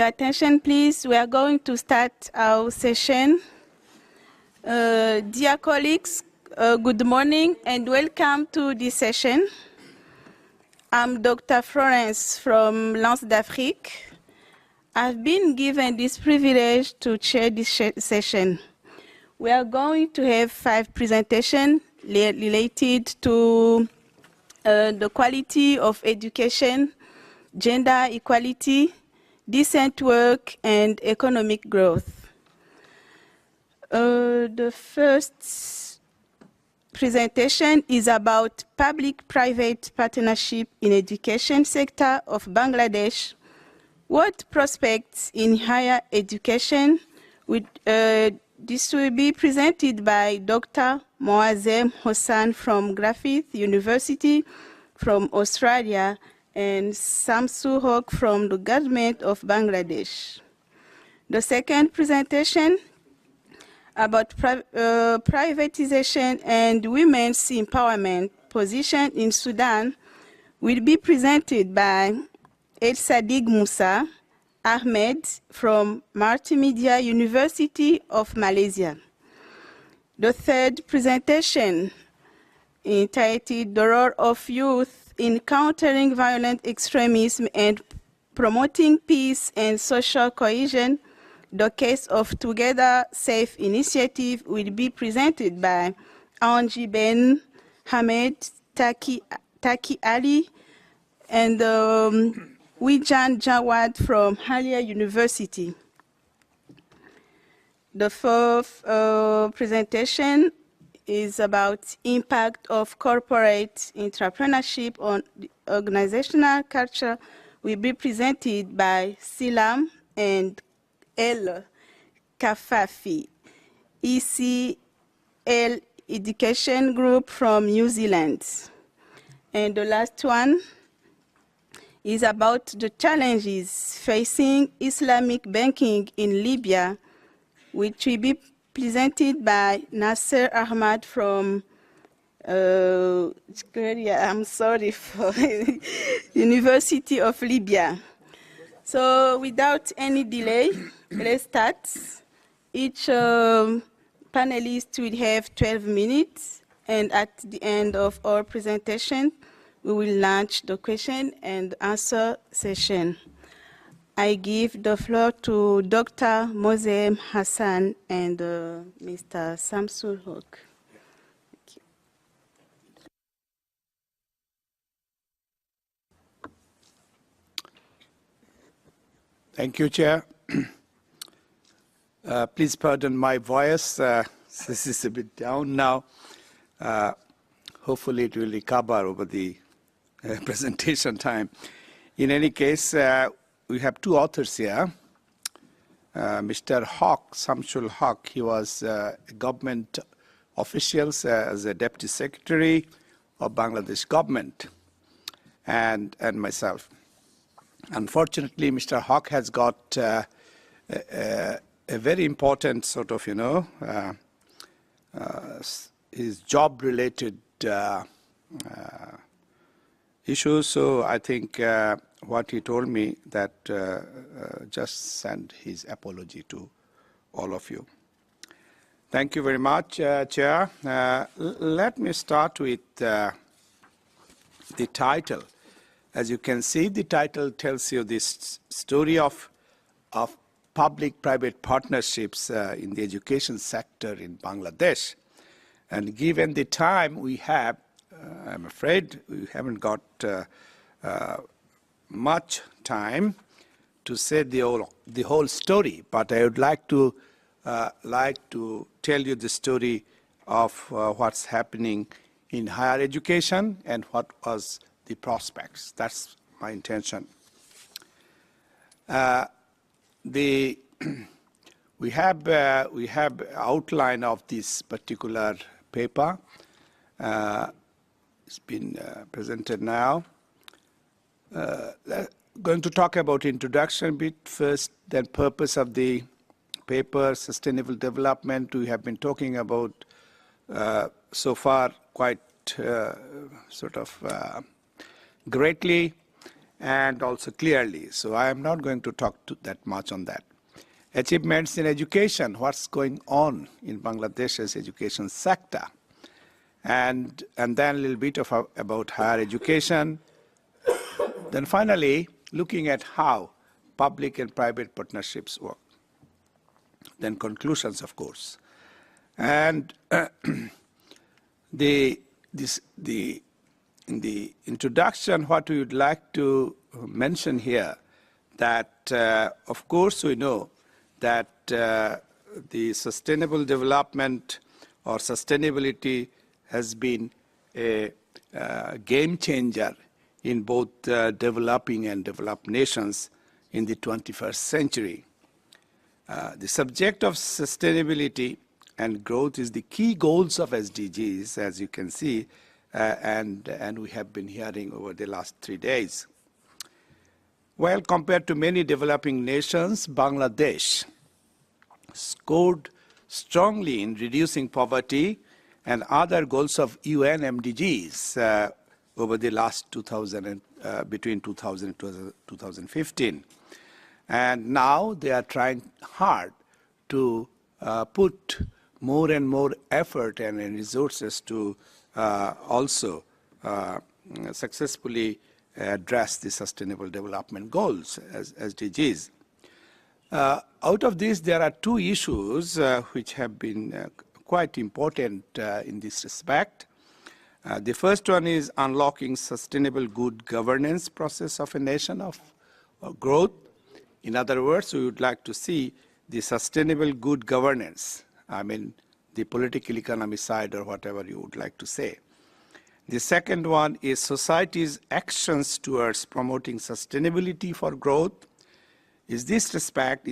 your attention, please. We are going to start our session. Dear colleagues, good morning and welcome to this session. I'm Dr. Florence from Lance d'Afrique. I've been given this privilege to chair this session. We are going to have 5 presentations related to the quality of education, gender equality, decent work, and economic growth. The first presentation is about public-private partnership in education sector of Bangladesh. What prospects in higher education? This will be presented by Dr. Moazzem Hossain from Griffith University from Australia and Samsul Haq from the government of Bangladesh. The second presentation about privatization and women's empowerment position in Sudan will be presented by Elsadig Musa, Ahmed from Multimedia University of Malaysia. The third presentation, entitled The Role of Youth in Countering Violent Extremism and Promoting Peace and Social Cohesion, the Case of Together Safe Initiative, will be presented by Ng Bin Hamad, Taqi Ali, and Wejdan Jawad from Ahlia University. The fourth presentation is about impact of corporate entrepreneurship on the organizational culture, will be presented by Siham and El-Kafafi, ECL Education Group from New Zealand. And the last one is about the challenges facing Islamic banking in Libya, which will be presented by Nasser Ahmed from I'm sorry, for University of Libya. So without any delay, let's start. Each panelist will have 12 minutes, and at the end of our presentation, we will launch the question and answer session. I give the floor to Dr. Moazzem Hossain and Mr. Samsul Haq. Thank you, Chair. Please pardon my voice. This is a bit down now. Hopefully it will recover over the presentation time. In any case, we have 2 authors here. Mr. Haq, Samsul Haq, he was a government official as a deputy secretary of Bangladesh government, and myself. Unfortunately, Mr. Haq has got a very important sort of, his job-related issues. So I think what he told me that just send his apology to all of you. Thank you very much, Chair. Let me start with the title. As you can see, the title tells you this story of public-private partnerships in the education sector in Bangladesh. And given the time we have, I'm afraid we haven't got much time to say the whole story, but I would like to tell you the story of what's happening in higher education and what was the prospects. That's my intention. We have outline of this particular paper. It's been presented now. Going to talk about introduction a bit first, then purpose of the paper, sustainable development. We have been talking about so far quite greatly, and also clearly. So I am not going to talk that much on that. Achievements in education, what's going on in Bangladesh's education sector, and then a little bit about higher education. Then finally, looking at how public and private partnerships work. Then conclusions, of course. And in the introduction, what we would like to mention here, that of course we know that the sustainable development or sustainability has been a game changer in both developing and developed nations in the 21st century. The subject of sustainability and growth is the key goals of SDGs, as you can see, and we have been hearing over the last 3 days. Well, compared to many developing nations, Bangladesh scored strongly in reducing poverty and other goals of UN MDGs over the last between 2000 and 2015. And now they are trying hard to put more and more effort and resources to also successfully address the Sustainable Development Goals as SDGs. Out of this, there are 2 issues which have been quite important in this respect. The first one is unlocking sustainable good governance process of a nation of growth. In other words, we would like to see the sustainable good governance, I mean the political economy side or whatever you would like to say. The second one is society's actions towards promoting sustainability for growth. In this respect,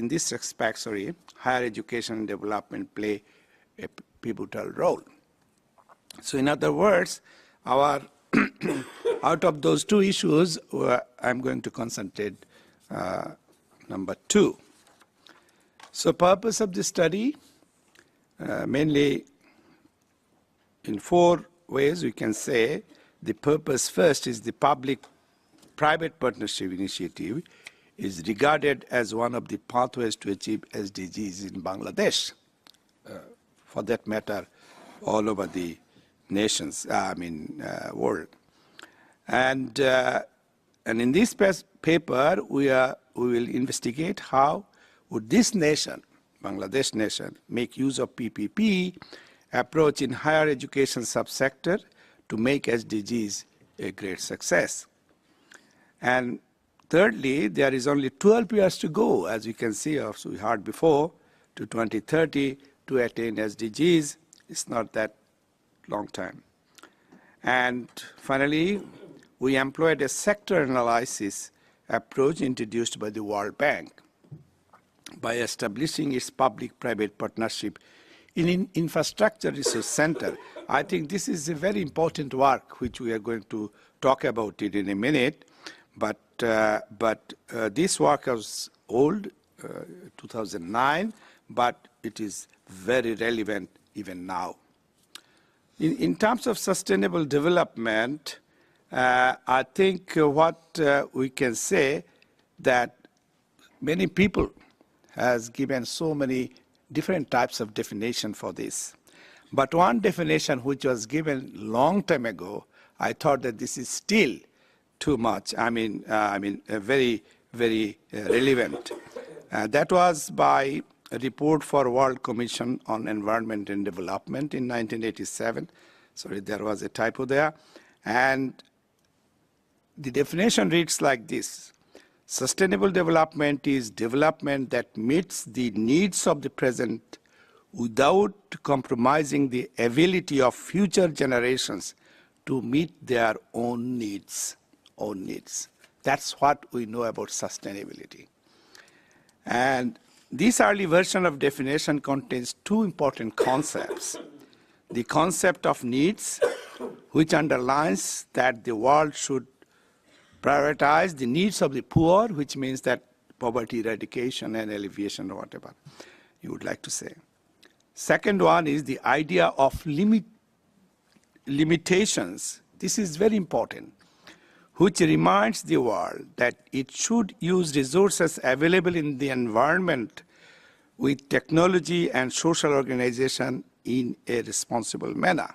higher education and development play a pivotal role. So in other words, out of those 2 issues, I'm going to concentrate number 2. So purpose of the study, mainly in 4 ways we can say. The purpose first is the public-private partnership initiative is regarded as one of the pathways to achieve SDGs in Bangladesh. For that matter, all over the nations, world. And in this paper, we will investigate how would this nation, Bangladesh nation, make use of PPP approach in higher education subsector to make SDGs a great success. And thirdly, there is only 12 years to go, as you can see, as we heard before, to 2030 to attain SDGs. It's not that long time. And finally, we employed a sector analysis approach introduced by the World Bank by establishing its public-private partnership in infrastructure resource center. I think this is a very important work, which we are going to talk about it in a minute. But this work was old, 2009, but it is very relevant even now. In terms of sustainable development, I think what we can say that many people has given so many different types of definition for this. But one definition which was given long time ago, I thought that this is still too much. Very, very relevant. That was by a report for World Commission on Environment and Development in 1987. Sorry, there was a typo there. And the definition reads like this. Sustainable development is development that meets the needs of the present without compromising the ability of future generations to meet their own needs. That's what we know about sustainability. And this early version of definition contains 2 important concepts. The concept of needs, which underlines that the world should prioritize the needs of the poor, which means that poverty eradication and alleviation or whatever you would like to say. Second one is the idea of limitations. This is very important, which reminds the world that it should use resources available in the environment with technology and social organization in a responsible manner.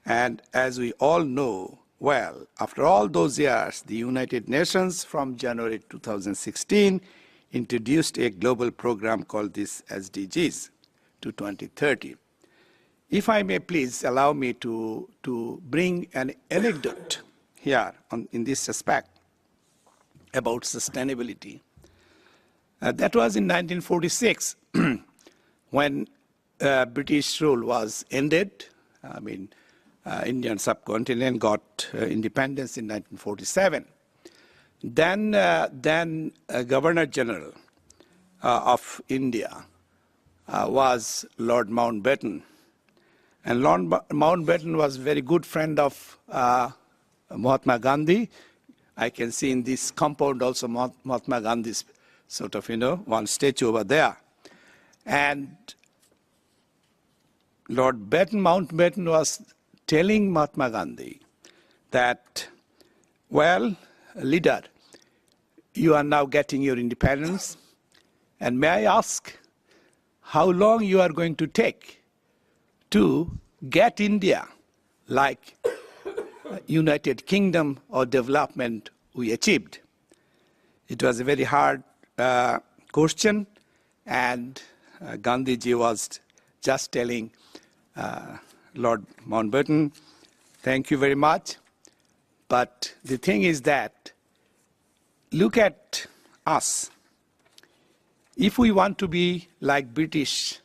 And as we all know well, after all those years, the United Nations from January 2016 introduced a global program called this SDGs to 2030. If I may please allow me to bring an anecdote here in this aspect about sustainability. That was in 1946 when British rule was ended. I mean, Indian subcontinent got independence in 1947. Then Governor General of India was Lord Mountbatten. And Lord Mountbatten was a very good friend of Mahatma Gandhi. I can see in this compound also Mahatma Gandhi's sort of, one statue over there. And Lord Mountbatten was telling Mahatma Gandhi that, well, leader, you are now getting your independence, and may I ask how long you are going to take to get India like United Kingdom or development we achieved? It was a very hard question, and Gandhiji was just telling Lord Mountbatten, thank you very much, but the thing is that, look at us. If we want to be like British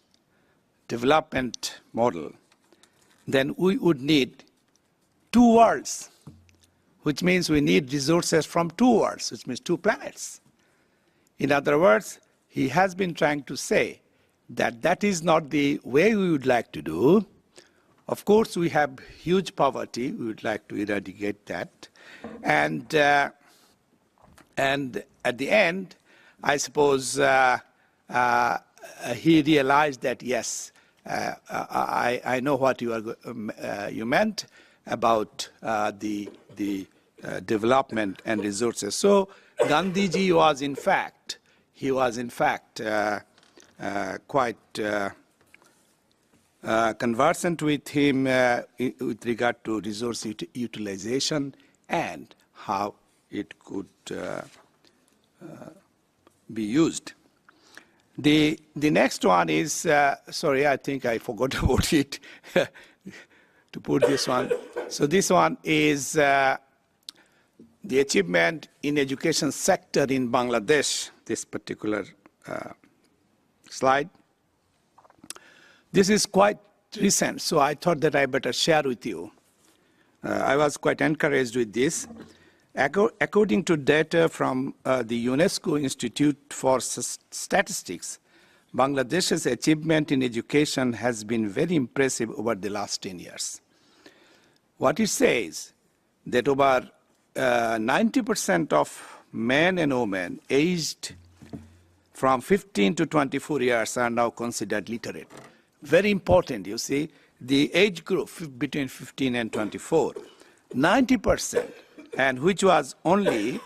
development model, then we would need two worlds, which means we need resources from two worlds, which means two planets. In other words, he has been trying to say that that is not the way we would like to do. Of course, we have huge poverty. We would like to eradicate that. And at the end, I suppose he realized that, yes, I know what you meant about the development and resources. So Gandhiji was in fact, quite conversant with him with regard to resource utilization and how it could be used. The next one is, sorry, I think I forgot about it, to put this one. So this one is the achievement in education sector in Bangladesh, this particular slide. This is quite recent, so I thought that I better share with you. I was quite encouraged with this. According to data from the UNESCO Institute for Statistics, Bangladesh's achievement in education has been very impressive over the last 10 years. What it says that over 90% of men and women aged from 15 to 24 years are now considered literate. Very important, you see, the age group between 15 and 24, 90%, and which was only,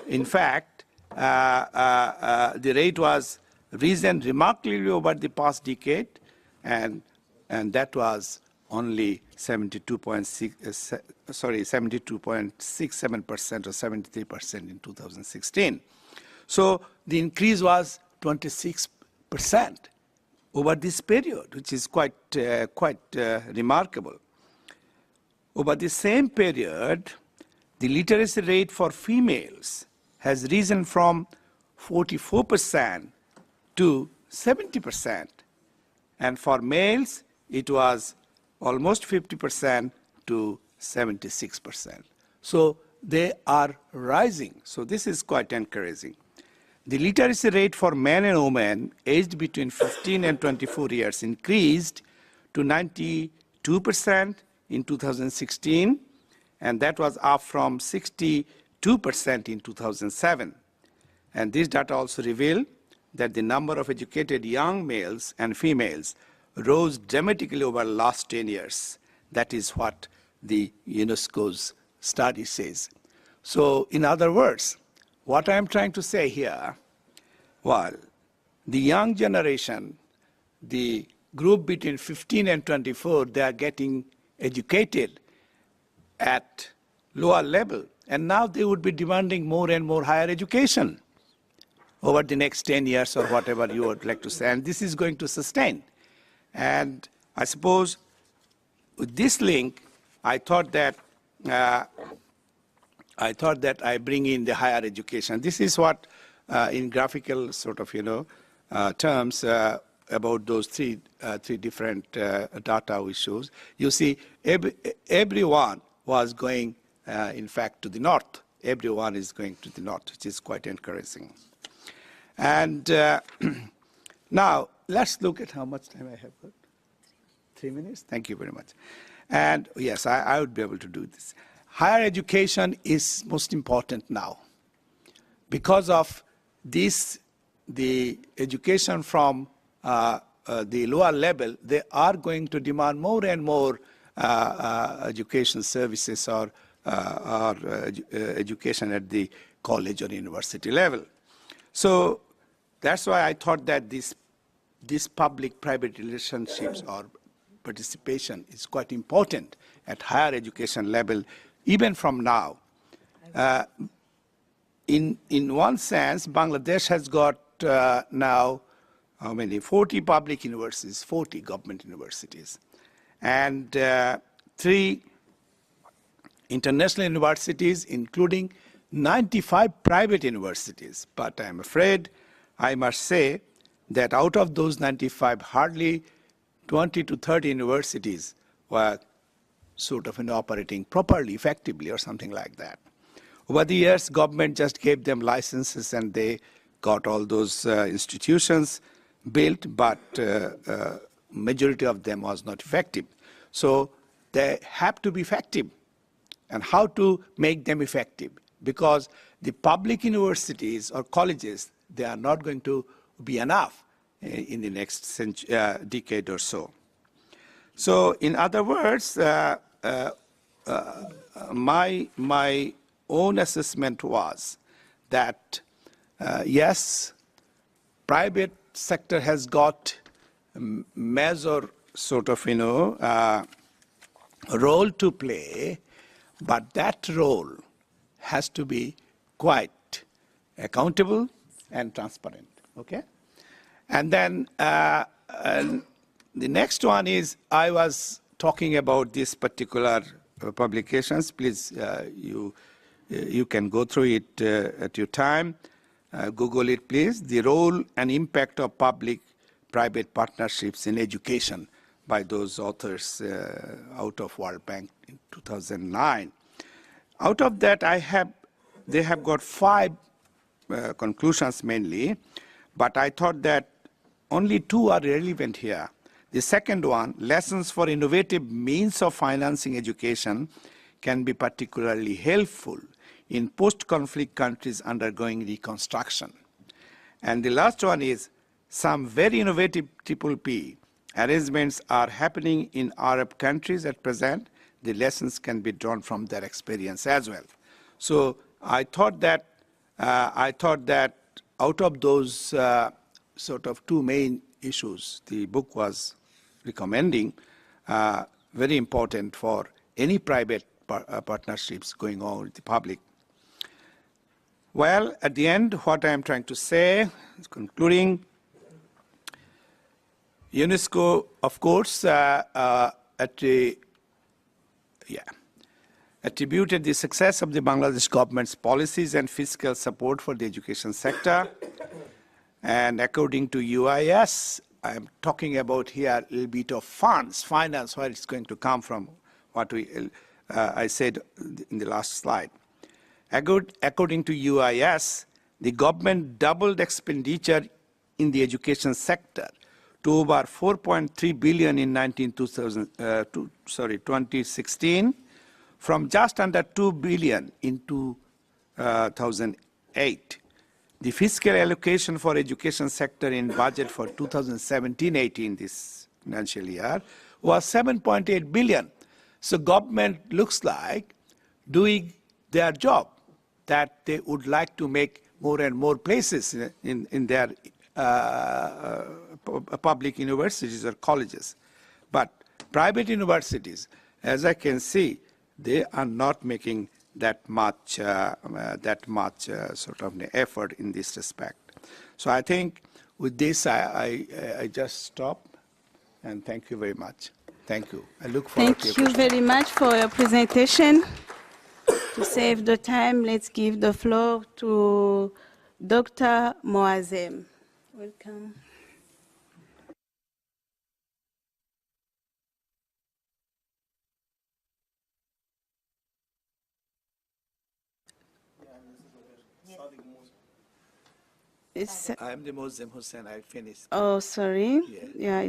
in fact, the rate was risen remarkably over the past decade, and that was only 72.67% or 73% in 2016. So the increase was 26% over this period, which is quite remarkable. Over the same period, the literacy rate for females has risen from 44% to 70%, and for males, it was almost 50% to 76%. So they are rising. So this is quite encouraging. The literacy rate for men and women aged between 15 and 24 years increased to 92% in 2016, and that was up from 62% in 2007. And this data also revealed that the number of educated young males and females rose dramatically over the last 10 years. That is what the UNESCO's study says. So in other words, what I'm trying to say here, well, the young generation, the group between 15 and 24, they are getting educated at lower level, and now they would be demanding more and more higher education over the next 10 years or whatever you would like to say, and this is going to sustain. And I suppose with this link, I thought that I bring in the higher education. This is what, in graphical sort of, terms about those three different data we shows. You see, everyone was going, in fact, to the north. Everyone is going to the north, which is quite encouraging. And now, let's look at how much time I have got. 3 minutes? Thank you very much. And yes, I would be able to do this. Higher education is most important now. Because of this, the education from the lower level, they are going to demand more and more education services or education at the college or university level. So that's why I thought that this public-private relationships or participation is quite important at higher education level, even from now. In one sense, Bangladesh has got now, how many? 40 public universities, 40 government universities, and 3 international universities, including 95 private universities. But I'm afraid I must say that out of those 95, hardly 20 to 30 universities were sort of operating properly, effectively, or something like that. Over the years, government just gave them licenses and they got all those institutions built, but majority of them was not effective. So they have to be effective. And how to make them effective? Because the public universities or colleges, they are not going to be enough in the next decade or so. So in other words, my own assessment was that, yes, private sector has got major sort of, role to play, but that role has to be quite accountable and transparent, okay? And then the next one is, I was talking about this particular publications. Please, you can go through it at your time. Google it, please. The Role and Impact of Public-Private Partnerships in Education by those authors out of World Bank in 2009. Out of that, they have got 5 conclusions mainly, but I thought that only 2 are relevant here. The second one, lessons for innovative means of financing education can be particularly helpful in post-conflict countries undergoing reconstruction. And the last one is, some very innovative PPP arrangements are happening in Arab countries at present. The lessons can be drawn from their experience as well. So I thought that out of those sort of 2 main issues, the book was recommending, very important for any private partnerships going on with the public. Well, at the end, what I am trying to say, concluding, UNESCO, of course, attributed the success of the Bangladesh government's policies and fiscal support for the education sector. And according to UIS, I'm talking about here a little bit of finance, where it's going to come from, what I said in the last slide. According to UIS, the government doubled expenditure in the education sector to over 4.3 billion in 2016, from just under 2 billion in 2008. The fiscal allocation for education sector in budget for 2017-18, this financial year, was 7.8 billion. So government looks like doing their job. that they would like to make more and more places in their public universities or colleges. But private universities, as I can see, they are not making that much sort of effort in this respect. So I think with this, I just stop, and thank you very much. Thank you. I look forward to your questions. Thank you very much for your presentation. To save the time, let's give the floor to Dr. Moazzem. Welcome. I'm the Moazzem Hossain. I finished. Oh, sorry. Yeah.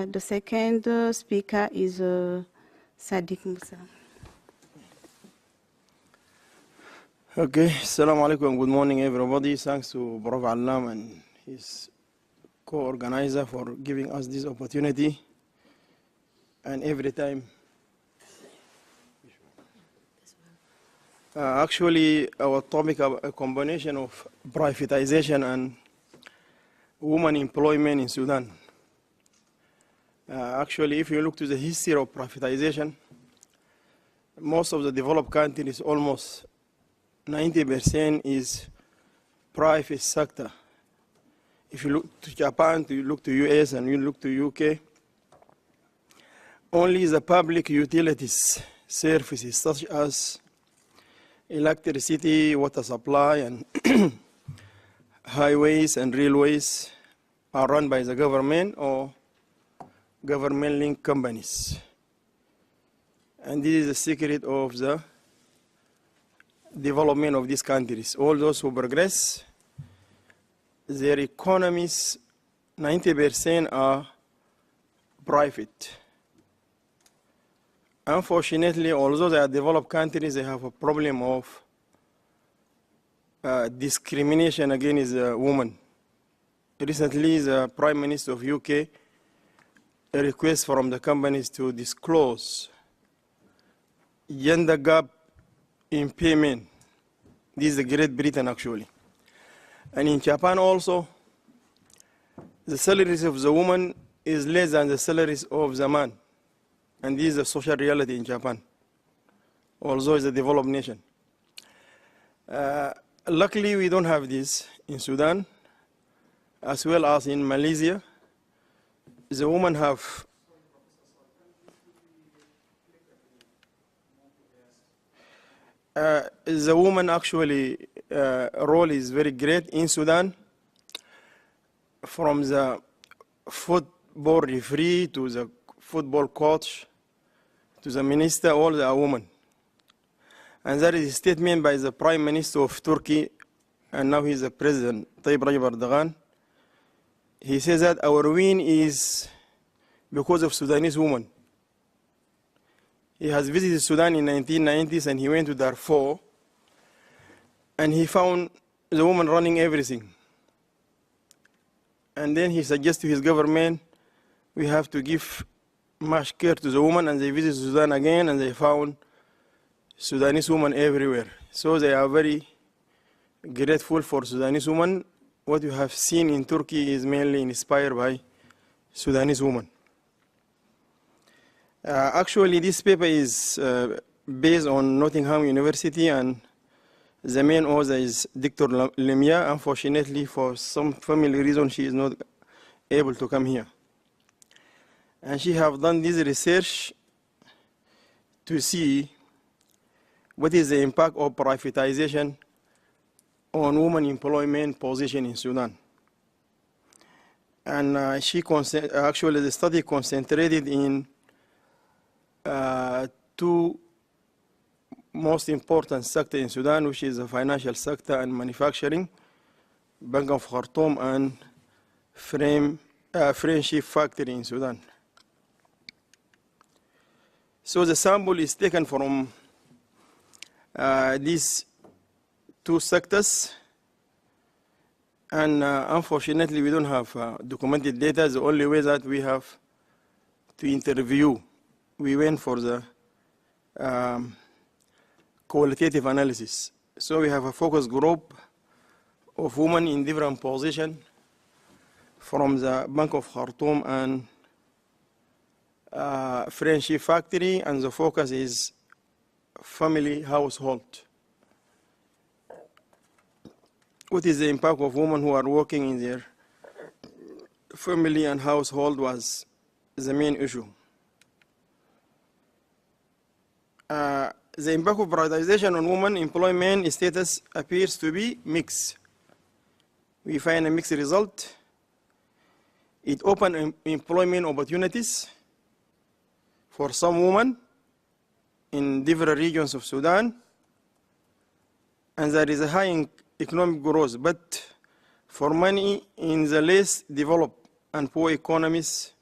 The second speaker is Sadiq Musa. Okay, assalamu alaikum, good morning everybody. Thanks to Prof Allam and his co-organizer for giving us this opportunity. And every time, actually our topic is a combination of privatization and women employment in Sudan. Actually, if you look to the history of privatization, most of the developed countries, almost 90% is private sector. If you look to Japan, you look to US, and you look to UK, only the public utilities services such as electricity, water supply, and highways and railways are run by the government or government-linked companies. And this is the secret of the development of these countries. All those who progress, their economies, 90% are private. Unfortunately, although they are developed countries, they have a problem of discrimination against women. Recently, the Prime Minister of UK a request from the companies to disclose gender gap in payment. This is the Great Britain actually. And in Japan also, the salaries of the woman is less than the salaries of the man. And this is a social reality in Japan, although it's a developed nation. Luckily, we don't have this in Sudan, as well as in Malaysia. The women have the woman actually role is very great in Sudan, from the football referee to the football coach to the minister, all are women. And that is a statement by the Prime Minister of Turkey, and now he's the President, Tayyip Recep Erdogan. He says that our win is because of Sudanese women. He has visited Sudan in 1990s, and he went to Darfur, and he found the woman running everything. And then he suggests to his government, we have to give much care to the woman, and they visited Sudan again, and they found Sudanese women everywhere. So they are very grateful for Sudanese women. What you have seen in Turkey is mainly inspired by Sudanese women. Actually, this paper is based on Nottingham University, and the main author is Dr. Lemia. Unfortunately, for some family reason, she is not able to come here. And she have done this research to see what is the impact of privatization on women employment position in Sudan. And actually the study concentrated in two most important sectors in Sudan, which is the financial sector and manufacturing, Bank of Khartoum and Friendship Factory in Sudan. So the sample is taken from these two sectors, and unfortunately we don't have documented data. The only way that we have to interview, we went for the qualitative analysis. So we have a focus group of women in different positions from the Bank of Khartoum and Friendship Factory, and the focus is family household. What is the impact of women who are working in their family and household was the main issue. The impact of privatization on women employment status appears to be mixed. We find a mixed result. It opened employment opportunities for some women in different regions of Sudan, and there is a high economic growth, but for many in the less developed and poor economies,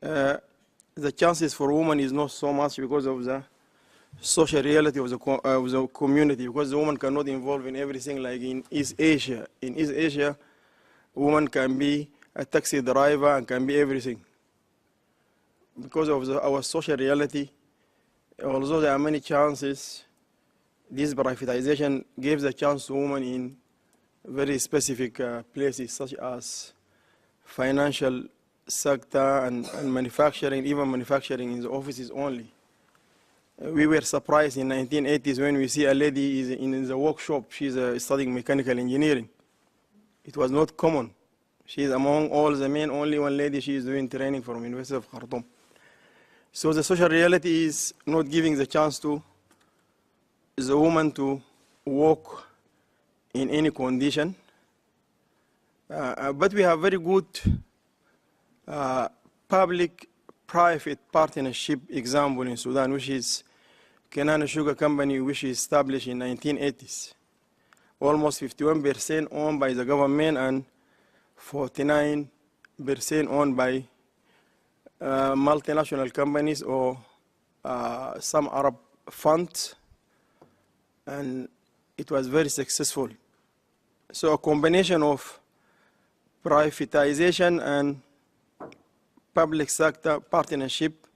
the chances for women is not so much because of the social reality of the community, because the woman cannot involve in everything like in East Asia. In East Asia, woman can be a taxi driver and can be everything. Because of our social reality, although there are many chances, this privatization gives a chance to women in very specific places, such as financial sector and manufacturing, even manufacturing in the offices only. We were surprised in 1980s when we see a lady is in the workshop. She's studying mechanical engineering. It was not common. She is among all the men, only one lady she is doing training from University of Khartoum. So the social reality is not giving the chance to the woman to work in any condition. But we have very good public-private partnership example in Sudan, which is Kenana Sugar Company, which is established in 1980s. Almost 51% owned by the government and 49% owned by multinational companies or some Arab funds, and it was very successful. So a combination of privatization and public sector partnership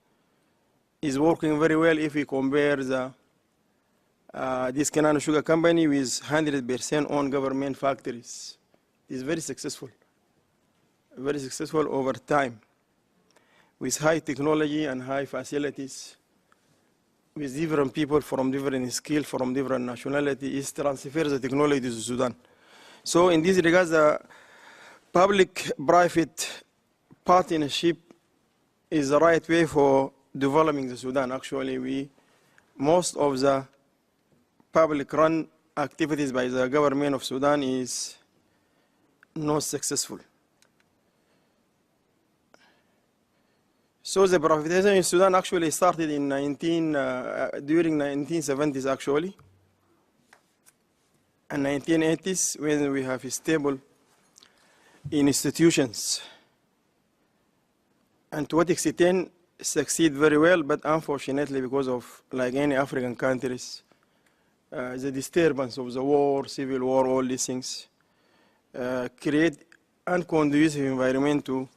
is working very well if we compare the this Kenana Sugar Company with 100% owned government factories. It's very successful over time, with high technology and high facilities, with different people from different skills, from different nationalities, it transfers the technology to Sudan. So in this regard, the public-private partnership is the right way for developing the Sudan. Actually, most of the public-run activities by the government of Sudan is not successful. So the privatization in Sudan actually started in during 1970s actually, and 1980s when we have stable institutions. And to what extent succeed very well, but unfortunately because of, like any African countries, the disturbance of the war, civil war, all these things, create unconducive environment to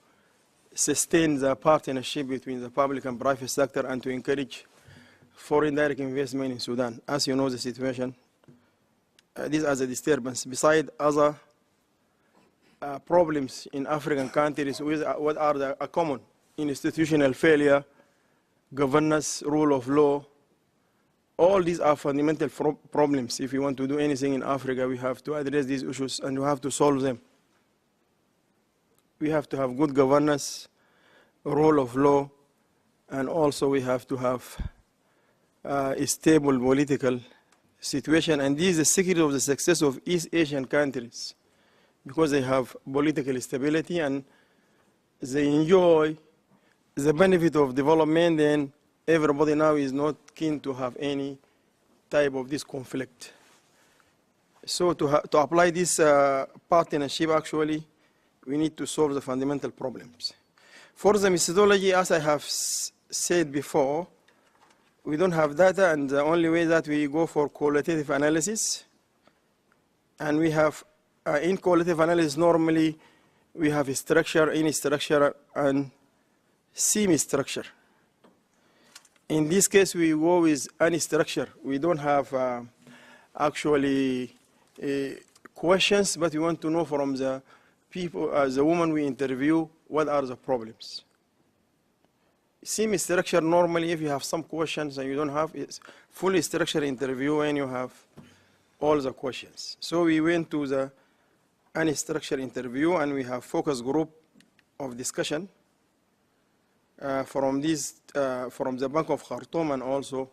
sustain the partnership between the public and private sector and to encourage foreign direct investment in Sudan. As you know the situation, these are the disturbances. Besides other problems in African countries, what are the common institutional failure, governance, rule of law. All these are fundamental problems. If we want to do anything in Africa, we have to address these issues and we have to solve them. We have to have good governance, rule of law, and also we have to have a stable political situation. And this is the secret of the success of East Asian countries, because they have political stability and they enjoy the benefit of development, and everybody now is not keen to have any type of this conflict. So to apply this partnership, actually, we need to solve the fundamental problems. For the methodology, as I have said before, we don't have data, and the only way that we go for qualitative analysis. And we have, in qualitative analysis, normally we have a structure, in structure, and semi-structure. In this case, we go with any structure. We don't have actually questions, but we want to know from the people, the woman we interview, what are the problems. Semi-structure, normally, if you have some questions and you don't have, it's fully structured interview and you have all the questions. So we went to the unstructured interview and we have focus group of discussion from the Bank of Khartoum and also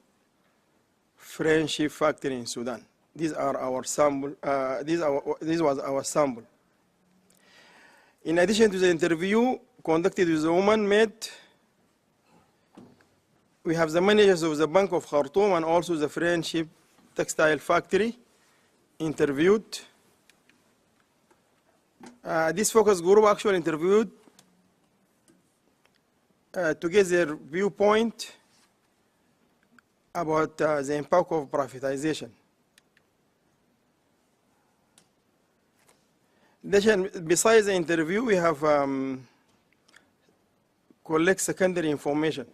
Friendship Factory in Sudan. These are our sample. This was our sample. In addition to the interview conducted with the woman met, we have the managers of the Bank of Khartoum and also the Friendship Textile Factory interviewed. This focus group actually interviewed to get their viewpoint about the impact of privatization. Besides the interview, we have collect secondary information.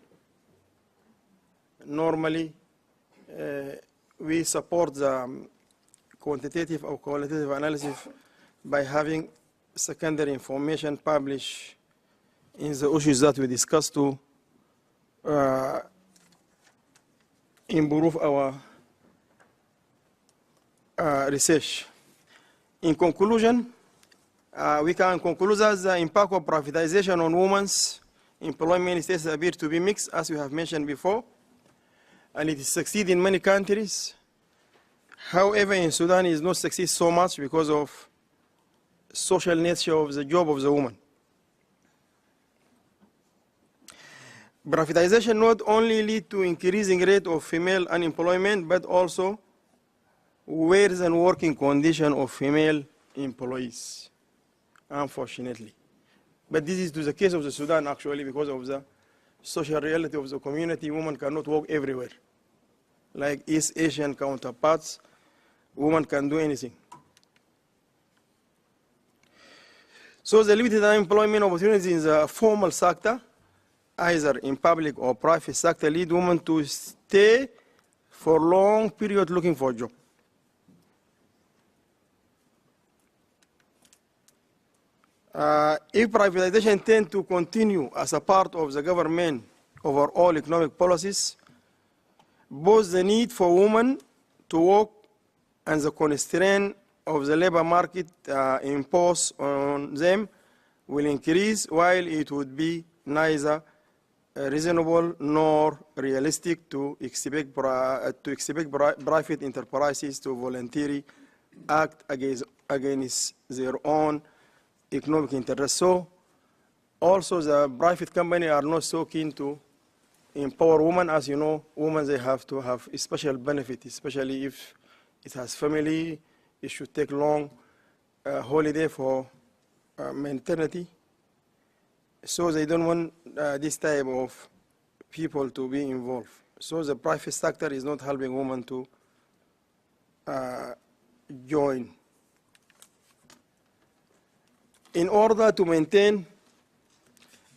Normally, we support the quantitative or qualitative analysis by having secondary information published in the issues that we discussed to improve our research. In conclusion, we can conclude that the impact of privatization on women's employment status appears to be mixed, as we have mentioned before, and it succeeds in many countries. However, in Sudan, it does not succeed so much because of social nature of the job of the woman. Privatization not only leads to increasing rate of female unemployment, but also worsen working condition of female employees, unfortunately. But this is to the case of the Sudan, actually, because of the social reality of the community. Women cannot work everywhere. Like East Asian counterparts, women can do anything. So the limited unemployment opportunities in the formal sector, either in public or private sector, lead women to stay for long period looking for a job. If privatization tends to continue as a part of the government overall economic policies, both the need for women to work and the constraint of the labor market imposed on them will increase, while it would be neither reasonable nor realistic to expect private enterprises to voluntarily act against their own economic interests. So also the private companies are not so keen to empower women. As you know, women, they have to have a special benefit, especially if it has family, it should take long holiday for maternity. So they don't want this type of people to be involved. So the private sector is not helping women to join. In order to maintain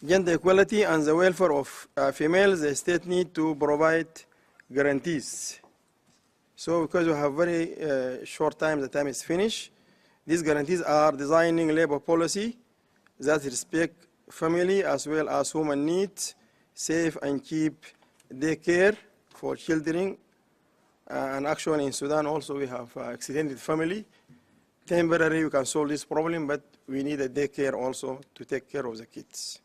gender equality and the welfare of females, the state need to provide guarantees. So because we have very short time, the time is finished, these guarantees are designing labor policy that respect family as well as women needs, safe and cheap daycare for children. And actually in Sudan also we have extended family. Temporarily we can solve this problem, but we need a daycare also to take care of the kids.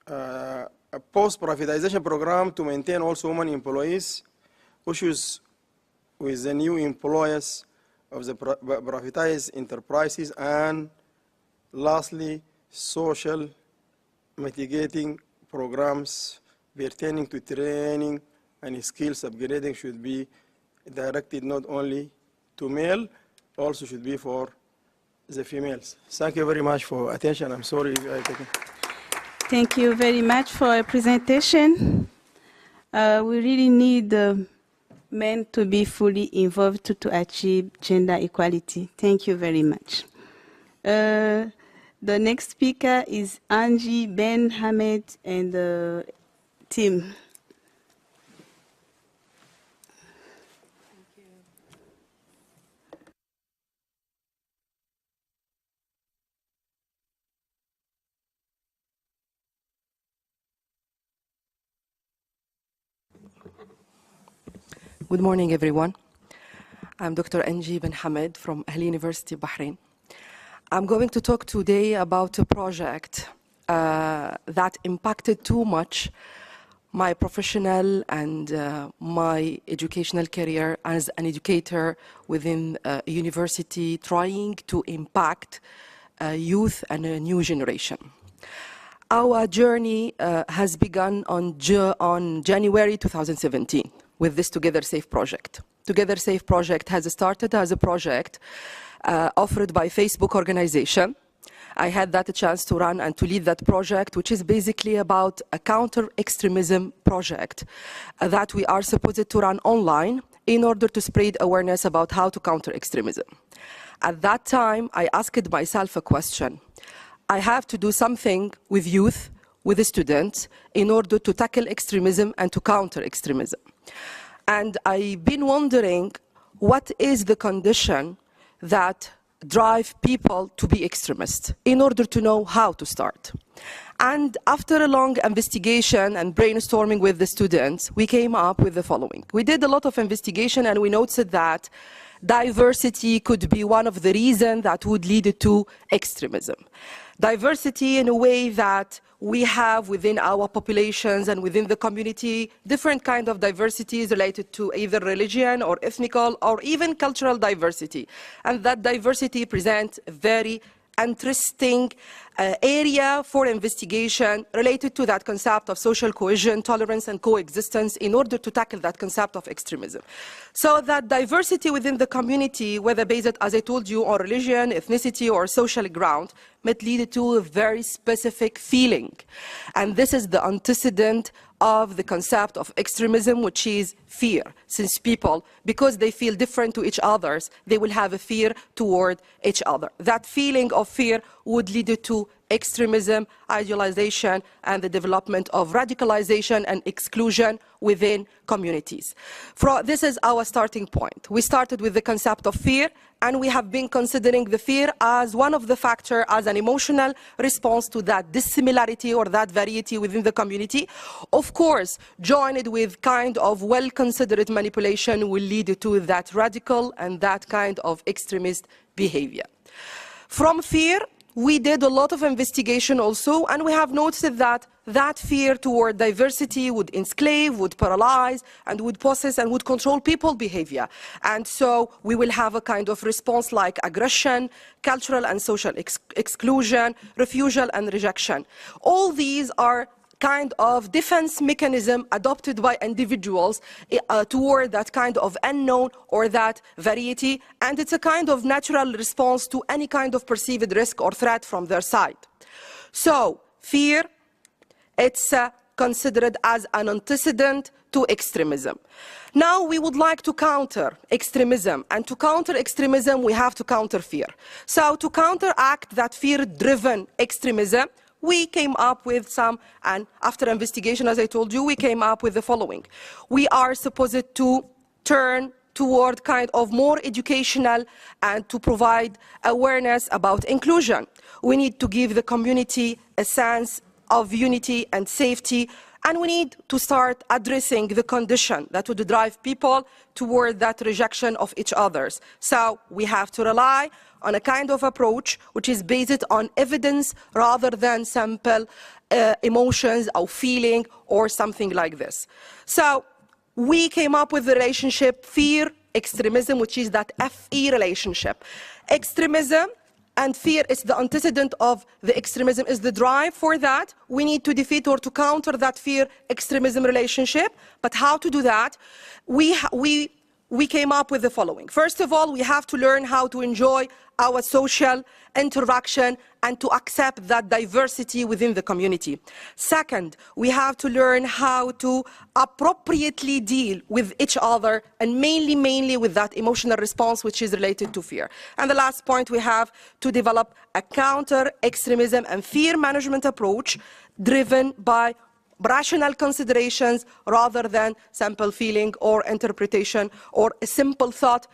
A post-privatization program to maintain also women employees, issues with the new employers of the privatized enterprises, and lastly, social mitigating programs pertaining to training and skills upgrading should be directed not only to male, also should be for the females. Thank you very much for attention. I'm sorry if I take it. Thank you very much for your presentation. We really need men to be fully involved to achieve gender equality. Thank you very much. The next speaker is Ng Bin Hamad, and team. Good morning, everyone. I'm Dr. Ng Bin Hamad from Ahlia University, Bahrain. I'm going to talk today about a project that impacted too much my professional and my educational career as an educator within a university trying to impact youth and a new generation. Our journey has begun on January 2017 with this Together Safe project. Together Safe project has started as a project offered by Facebook organization. I had that chance to run and to lead that project, which is basically about a counter-extremism project that we are supposed to run online in order to spread awareness about how to counter extremism. At that time, I asked myself a question. I have to do something with youth, with the students, in order to tackle extremism and to counter extremism. And I've been wondering, what is the condition that drive people to be extremists in order to know how to start? And after a long investigation and brainstorming with the students, we came up with the following. We did a lot of investigation and we noted that diversity could be one of the reasons that would lead to extremism. Diversity in a way that we have within our populations and within the community different kind of diversities related to either religion or ethnical or even cultural diversity. And that diversity presents a very interesting area for investigation related to that concept of social cohesion, tolerance, and coexistence in order to tackle that concept of extremism. So that diversity within the community, whether based, as I told you, on religion, ethnicity, or social ground, might lead to a very specific feeling. And this is the antecedent of the concept of extremism, which is fear. Since people, because they feel different to each other, they will have a fear toward each other. That feeling of fear would lead to extremism, idealization, and the development of radicalization and exclusion within communities. This is our starting point. We started with the concept of fear, and we have been considering the fear as one of the factors, as an emotional response to that dissimilarity or that variety within the community. Of course, joined with kind of well-considered manipulation will lead to that radical and that kind of extremist behavior. From fear, we did a lot of investigation also, and we have noticed that that fear toward diversity would enslave, would paralyze, and would possess and would control people's behavior. And so we will have a kind of response like aggression, cultural and social exclusion, refusal and rejection. All these are kind of defense mechanism adopted by individuals toward that kind of unknown or that variety, and it's a kind of natural response to any kind of perceived risk or threat from their side. So fear, it's considered as an antecedent to extremism. Now we would like to counter extremism, and to counter extremism we have to counter fear. So to counteract that fear-driven extremism, we came up with some, and after investigation, as I told you, we came up with the following. We are supposed to turn toward kind of more educational and to provide awareness about inclusion. We need to give the community a sense of unity and safety, and we need to start addressing the condition that would drive people toward that rejection of each other. So we have to rely on a kind of approach which is based on evidence rather than simple emotions or feeling or something like this. So we came up with the relationship fear-extremism, which is that FE relationship. Extremism and fear is the antecedent of the extremism, is the drive for that. We need to defeat or to counter that fear-extremism relationship. But how to do that? We came up with the following. First of all, we have to learn how to enjoy our social interaction and to accept that diversity within the community. Second, we have to learn how to appropriately deal with each other, and mainly with that emotional response which is related to fear. And the last point, we have to develop a counter-extremism and fear management approach driven by rational considerations rather than simple feeling or interpretation or a simple thought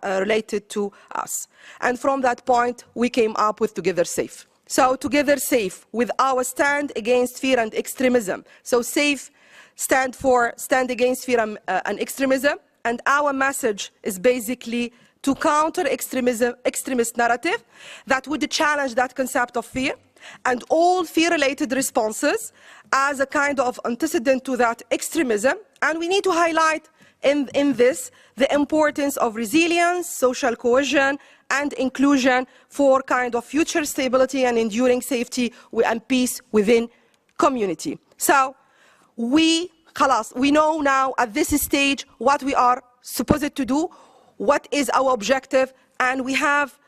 related to us. And from that point, we came up with Together Safe. So Together Safe, with our stand against fear and extremism. So SAFE stand for Stand Against Fear and Extremism, and our message is basically to counter extremist narrative that would challenge that concept of fear and all fear-related responses as a kind of antecedent to that extremism. And we need to highlight in this the importance of resilience, social cohesion, and inclusion for kind of future stability and enduring safety and peace within community. So we know now at this stage what we are supposed to do, what is our objective, and we have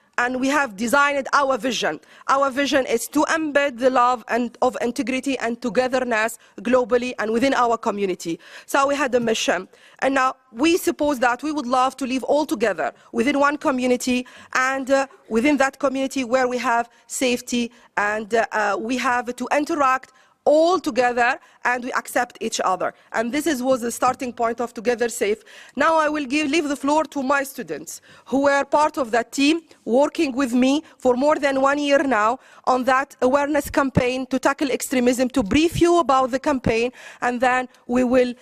designed our vision. Our vision is to embed the love of integrity and togetherness globally and within our community. So we had a mission, and now we suppose that we would love to live all together within one community, and within that community where we have safety and we have to interact all together and we accept each other. And this was the starting point of Together Safe. Now I will leave the floor to my students who were part of that team working with me for more than 1 year now on that awareness campaign to tackle extremism, to brief you about the campaign, and then we will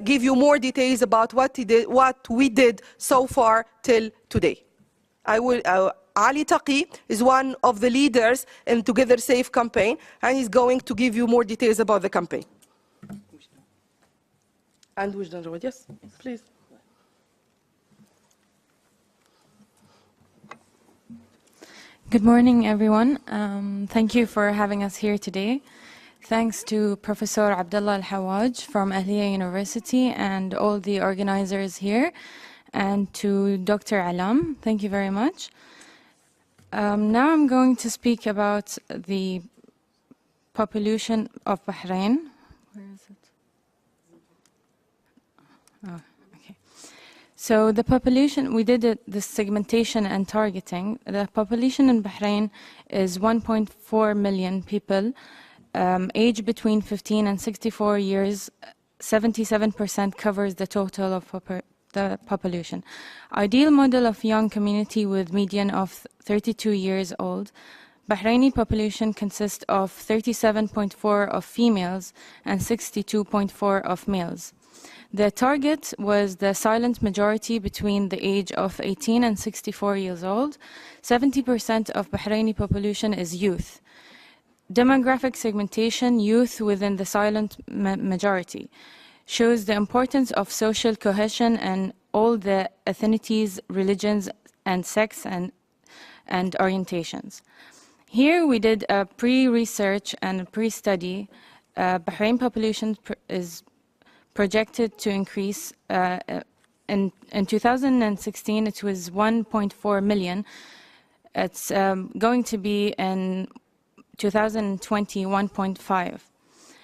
give you more details about what we did so far till today. Ali Taqi is one of the leaders in Together Safe campaign, and he's going to give you more details about the campaign. And Wejdan, Jawad, yes, please. Good morning, everyone. Thank you for having us here today. Thanks to Professor Abdullah Al-Hawaj from Ahlia University and all the organizers here, and to Dr. Alam. Thank you very much. Now I'm going to speak about the population of Bahrain. Where is it? Oh, okay. So the population, we did the segmentation and targeting. The population in Bahrain is 1.4 million people, aged between 15 and 64 years. 77% covers the total of the population. Ideal model of young community with median of 32 years old. Bahraini population consists of 37.4 of females and 62.4 of males. The target was the silent majority between the age of 18 and 64 years old. 70% of Bahraini population is youth. Demographic segmentation, youth within the silent majority, shows the importance of social cohesion and all the ethnicities, religions, and sex and orientations. Here we did a pre-research and a pre-study. Bahrain population is projected to increase. In 2016, it was 1.4 million. It's going to be in 2020, 1.5.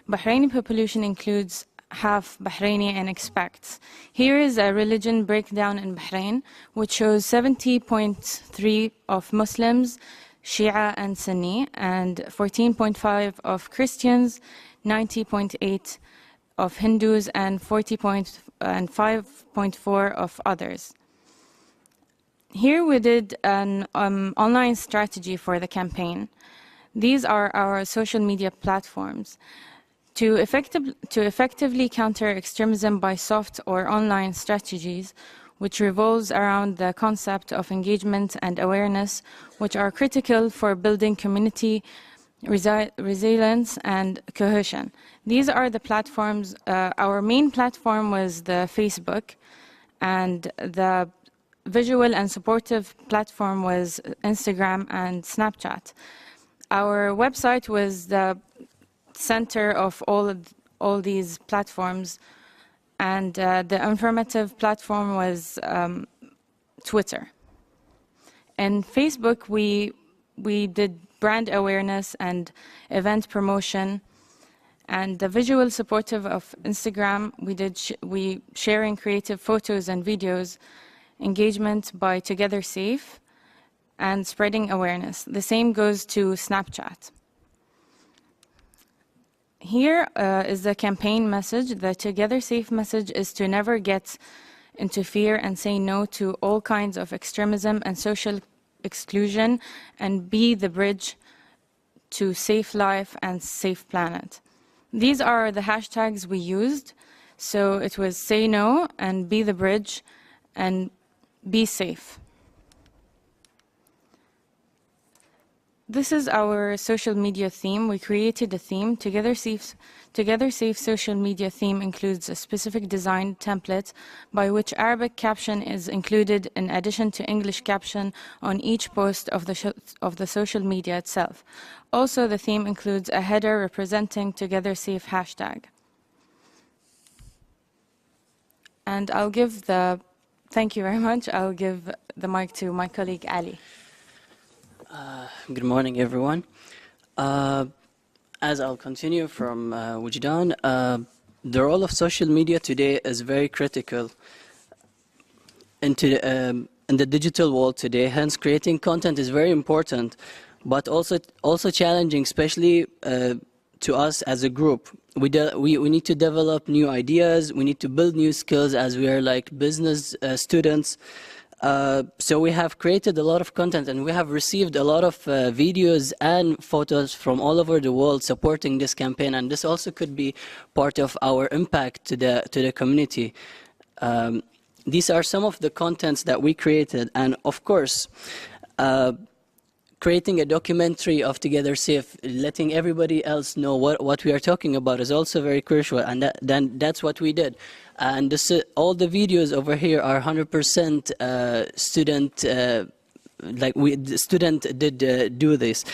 Bahraini population includes half Bahraini and expats. Here is a religion breakdown in Bahrain, which shows 70.3 of Muslims, Shia and Sunni, and 14.5 of Christians, 90.8 of Hindus, and 5.4 of others. Here we did an online strategy for the campaign. These are our social media platforms. To effectively counter extremism by soft or online strategies, which revolves around the concept of engagement and awareness, which are critical for building community resilience and cohesion. These are the platforms. Our main platform was the Facebook, and the visual and supportive platform was Instagram and Snapchat. Our website was the center of all these platforms, and the informative platform was Twitter. In Facebook, we did brand awareness and event promotion, and the visual supportive of Instagram, we sharing creative photos and videos, engagement by Together Safe, and spreading awareness. The same goes to Snapchat. Here is the campaign message. The Together Safe message is to never get into fear and say no to all kinds of extremism and social exclusion, and be the bridge to safe life and safe planet. These are the hashtags we used. So it was say no and be the bridge and be safe. This is our social media theme. We created a theme. Together Safe social media theme includes a specific design template by which Arabic caption is included in addition to English caption on each post of the social media itself. Also, the theme includes a header representing Together Safe hashtag. And thank you very much. I'll give the mic to my colleague Ali. Good morning, everyone. As I'll continue from Wejdan, the role of social media today is very critical in the digital world today. Hence, creating content is very important, but also challenging, especially to us as a group. We need to develop new ideas. We need to build new skills as we are like business students. So we have created a lot of content, and we have received a lot of videos and photos from all over the world supporting this campaign, and this also could be part of our impact to the community. These are some of the contents that we created, and of course, creating a documentary of Together Safe, letting everybody else know what we are talking about is also very crucial, and that's what we did. And all the videos over here are 100% student. The student did do this.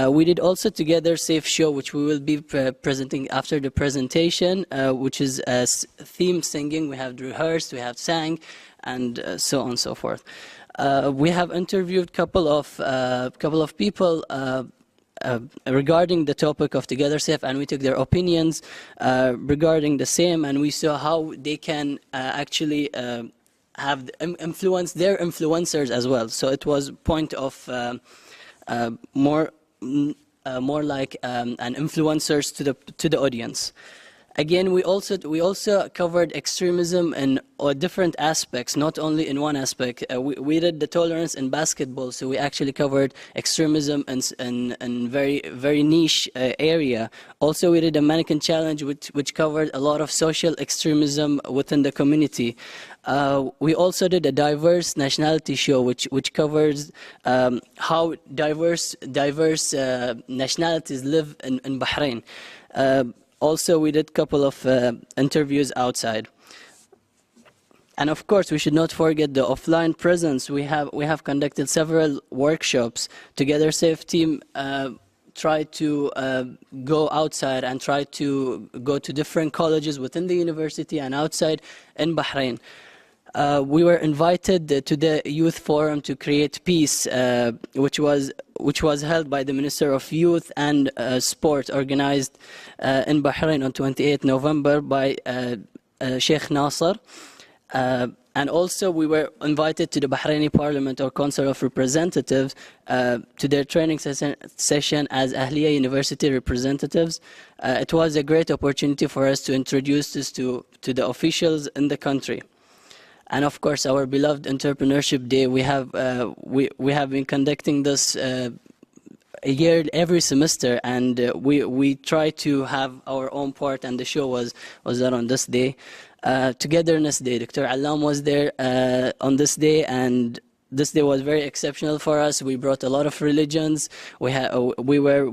We did also Together Safe show, which we will be presenting after the presentation, which is theme singing. We have rehearsed, we have sang, and so on and so forth. We have interviewed couple of people regarding the topic of Together Safe, and we took their opinions regarding the same, and we saw how they can actually have influence their influencers as well. So it was point of more like an influencers to the audience. Again, we also covered extremism in different aspects, not only in one aspect. We did the tolerance in basketball, so we actually covered extremism in very niche area. Also, we did a mannequin challenge, which covered a lot of social extremism within the community. We also did a diverse nationality show, which covers how diverse nationalities live in Bahrain. Also, we did a couple of interviews outside. And of course, we should not forget the offline presence. We have conducted several workshops. Together Safe team tried to go outside and try to go to different colleges within the university and outside in Bahrain. We were invited to the youth forum to create peace, which was held by the Minister of Youth and Sport, organized in Bahrain on 28 November by Sheikh Nasser. And also we were invited to the Bahraini Parliament or Council of Representatives to their training session as Ahlia University representatives. It was a great opportunity for us to introduce this to the officials in the country. And of course, our beloved Entrepreneurship Day, we have been conducting this a year every semester, and we try to have our own part, and the show was done on this day. Togetherness Day, Dr. Alam was there on this day, and this day was very exceptional for us. We brought a lot of religions. We were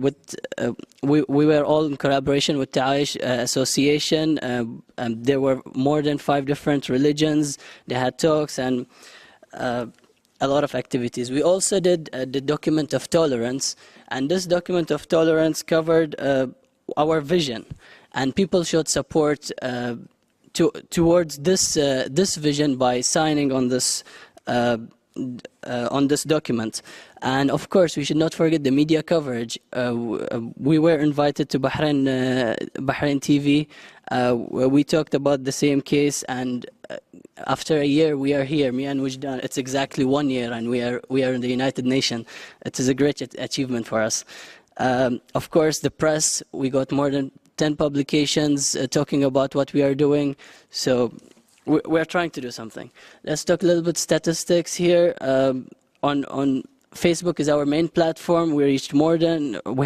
all in collaboration with Ta'aish Association. There were more than 5 different religions. They had talks and a lot of activities. We also did the document of tolerance, and this document of tolerance covered our vision, and people showed support towards this vision by signing on this document. And of course, we should not forget the media coverage. We were invited to Bahrain TV. We talked about the same case, and after a year, we are here. Me and Wejdan, it's exactly 1 year, and we are in the United Nations. It is a great achievement for us. Of course, the press, we got more than 10 publications talking about what we are doing. So we're trying to do something. Let's talk a little bit statistics here. On Facebook is our main platform. We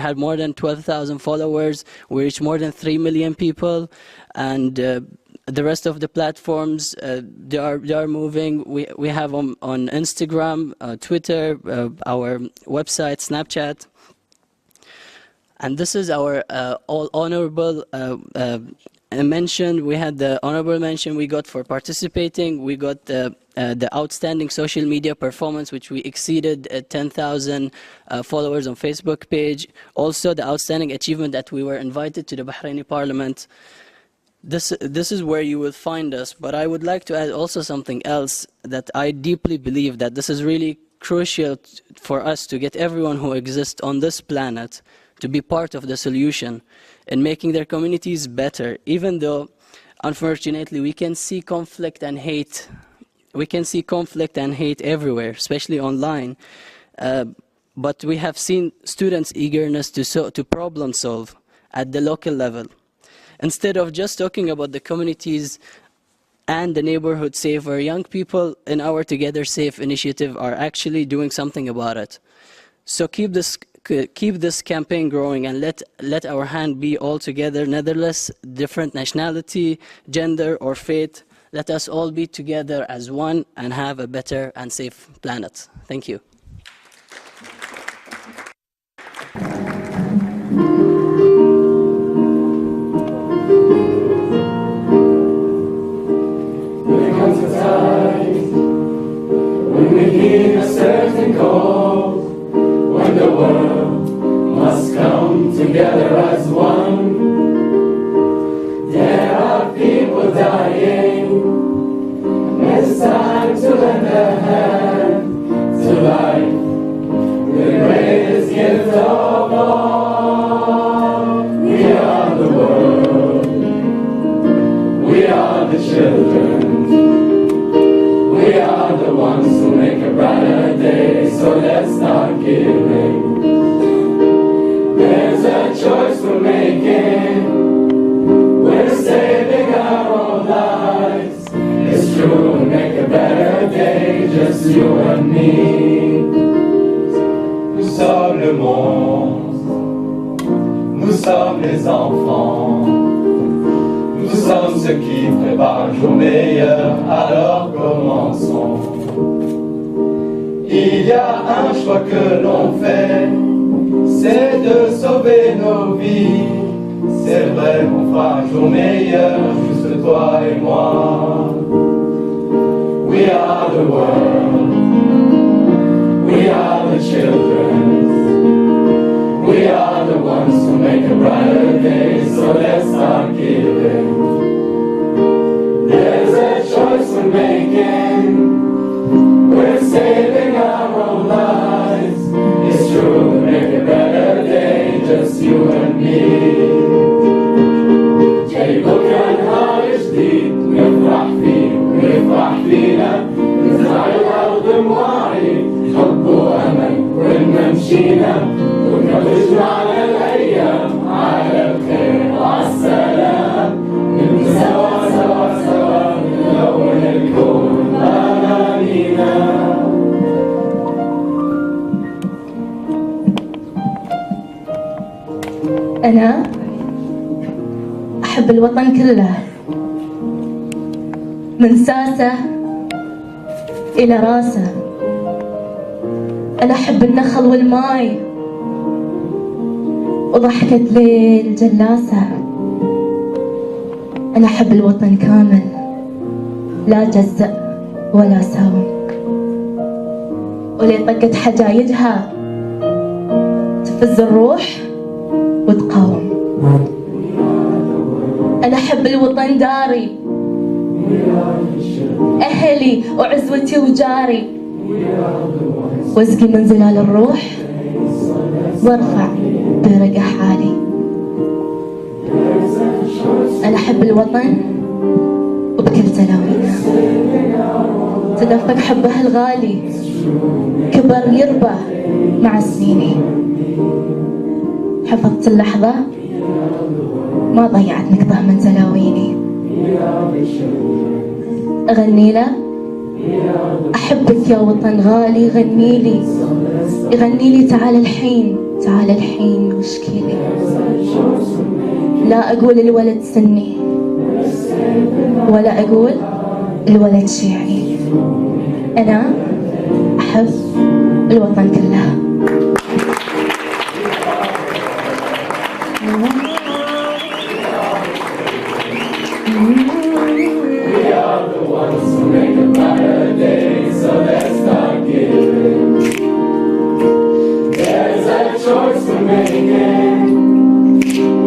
had more than 12,000 followers. We reached more than 3 million people, and the rest of the platforms they are moving. We have on Instagram, Twitter, our website, Snapchat, and this is our all honorable mention. We had the honorable mention we got for participating. We got the outstanding social media performance, which we exceeded 10,000 followers on Facebook page. Also, the outstanding achievement that we were invited to the Bahraini Parliament. This is where you will find us. But I would like to add also something else, that I deeply believe that this is really crucial for us to get everyone who exists on this planet to be part of the solution in making their communities better, even though, unfortunately, we can see conflict and hate. We can see conflict and hate everywhere, especially online. But we have seen students' eagerness to problem solve at the local level. Instead of just talking about the communities and the neighborhood safer, young people in our Together Safe initiative are actually doing something about it. So keep this campaign growing, and let our hand be all together, nevertheless, different nationality, gender, or faith. Let us all be together as one and have a better and safe planet. Thank you. There comes a time when we hear a certain call, when the world must come together as one. There are people dying. It's time to lend a hand to life, the greatest gift of all. We are the world. We are the children. We are the ones who make a brighter day. So let's start giving. There's a choice we're making. We're saving our own lives. It's true, we'll make a better day, just you and me. Nous sommes le monde. Nous sommes les enfants. Nous sommes ceux qui préparent un jour meilleur. Alors commençons. Il y a un choix que l'on fait, c'est de sauver nos vies. C'est vrai, on fera un jour meilleur, juste toi et moi. We are the world. We are the children. We are the ones who make a brighter day, so let's start giving. There's a choice we're making. We're saving our own lives. It's true, we'll make a better day, just you and me. جاي بكرة نهار جديد نفرح فيه ويفرح فينا، نزرع الأرض مواعي حب وأمل وإن مشينا، بكرة تجمعنا الأيام على الخير وعالسلام، نبني سوا سوا سوا نلون الكون أمانينا. أنا أحب الوطن كله، من ساسه إلى راسه. أنا أحب النخل والماي وضحكة ليل جلاسة. أنا أحب الوطن كامل، لا جزء ولا ساوم، ولي طقت حجايجها تفز الروح وتقاوم. أنا أحب الوطن داري، أهلي وعزوتي وجاري، واسقي من زلال الروح وارفع برقة حالي. أنا أحب الوطن وبكل تلاوينه، تدفق حبه الغالي، كبر يربى مع سنيني. حفظت اللحظة ما ضيعت نقطة من تلاويني. أغني له أحبك يا وطن غالي، غني لي يغني لي تعال الحين تعال الحين واشكي لي. لا أقول الولد سني ولا أقول الولد شيعي، أنا أحب الوطن كله. We are the ones who make a better day, so let's start giving. There's a choice we're making.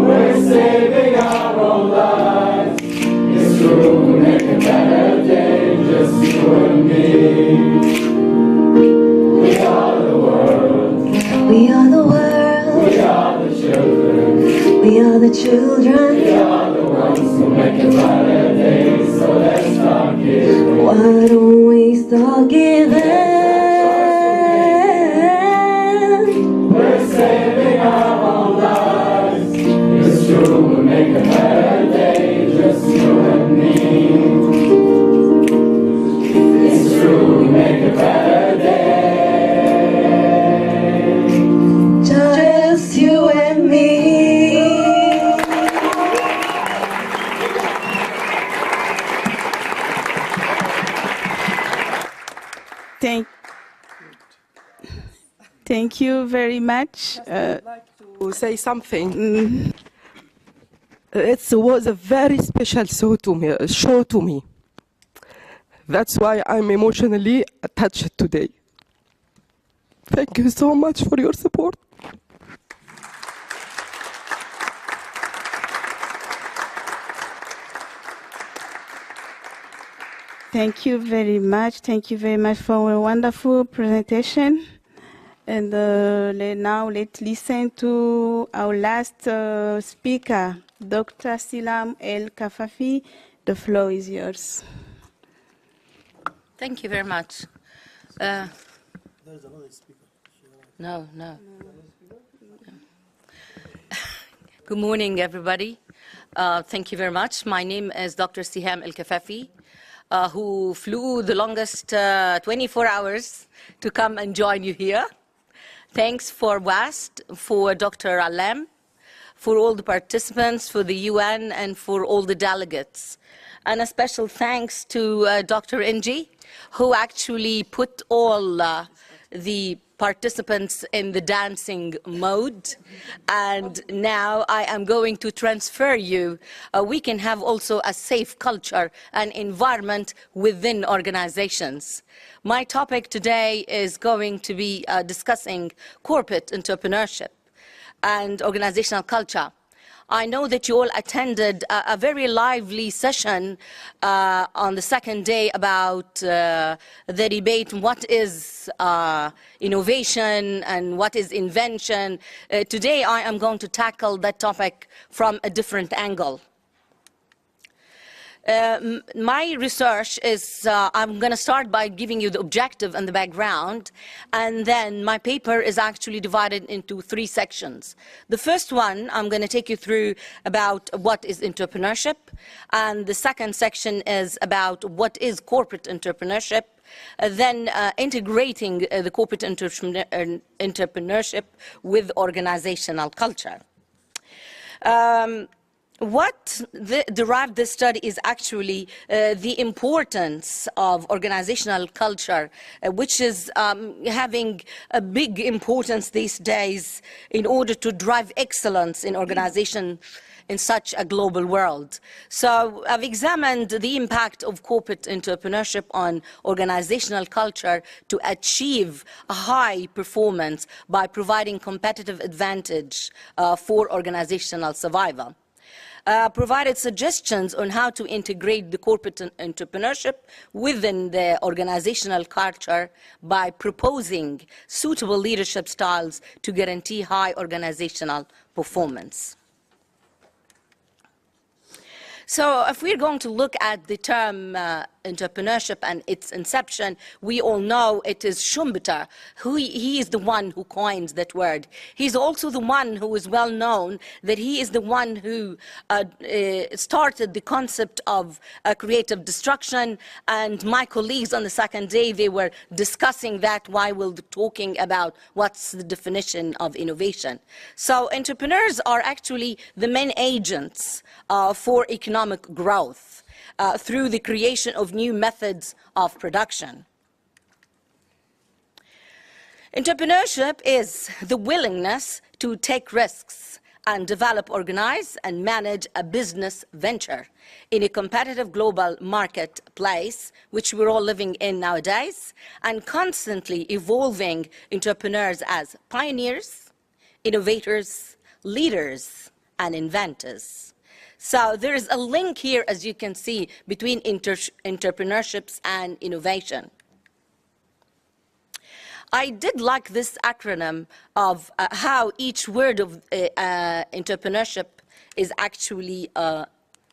We're saving our own lives. It's true, we make a better day, just you and me. We are the world. We are the world. We are the children. We are the children. We are the ones who make a better day, so let's start giving. Why don't we start giving? We're saving our own lives. It's true, we'll make a better day, just you and me. It's true, we make a better day, just you and me. Thank you very much. I'd like to say something. It was a very special show to me. That's why I'm emotionally attached today. Thank you so much for your support. Thank you very much. Thank you very much for a wonderful presentation. And now let's listen to our last speaker, Dr. Siham El-Kafafi. The floor is yours. Thank you very much. There's another speaker. No. Good morning, everybody. Thank you very much. My name is Dr. Siham El-Kafafi, who flew the longest 24 hours to come and join you here. Thanks for WAST, for Dr. Alam, for all the participants, for the UN, and for all the delegates. And a special thanks to Dr. Anji, who actually put all the participants in the dancing mode. And now I am going to transfer you. We can have also a safe culture and environment within organizations. My topic today is going to be discussing corporate entrepreneurship and organizational culture. I know that you all attended a very lively session on the second day about the debate, what is innovation and what is invention. Today I am going to tackle that topic from a different angle. My research is, I'm going to start by giving you the objective and the background, and then my paper is actually divided into 3 sections. The first one, I'm going to take you through about what is entrepreneurship, and the second section is about what is corporate entrepreneurship, then integrating the corporate entrepreneurship with organizational culture. What derived this study is actually the importance of organizational culture, which is having a big importance these days in order to drive excellence in organization in such a global world. So I've examined the impact of corporate entrepreneurship on organizational culture to achieve a high performance by providing competitive advantage for organizational survival. Provided suggestions on how to integrate the corporate entrepreneurship within the organizational culture by proposing suitable leadership styles to guarantee high organizational performance. So if we're going to look at the term entrepreneurship and its inception, we all know it is Schumpeter. He is the one who coined that word. He's also the one who is well known that he is the one who started the concept of creative destruction. And my colleagues on the second day, they were discussing that while we were talking about what's the definition of innovation. So entrepreneurs are actually the main agents for economic growth through the creation of new methods of production. Entrepreneurship is the willingness to take risks and develop, organize, and manage a business venture in a competitive global marketplace, which we're all living in nowadays, and constantly evolving entrepreneurs as pioneers, innovators, leaders, and inventors. So there is a link here, as you can see, between entrepreneurships and innovation. I did like this acronym of how each word of entrepreneurship is actually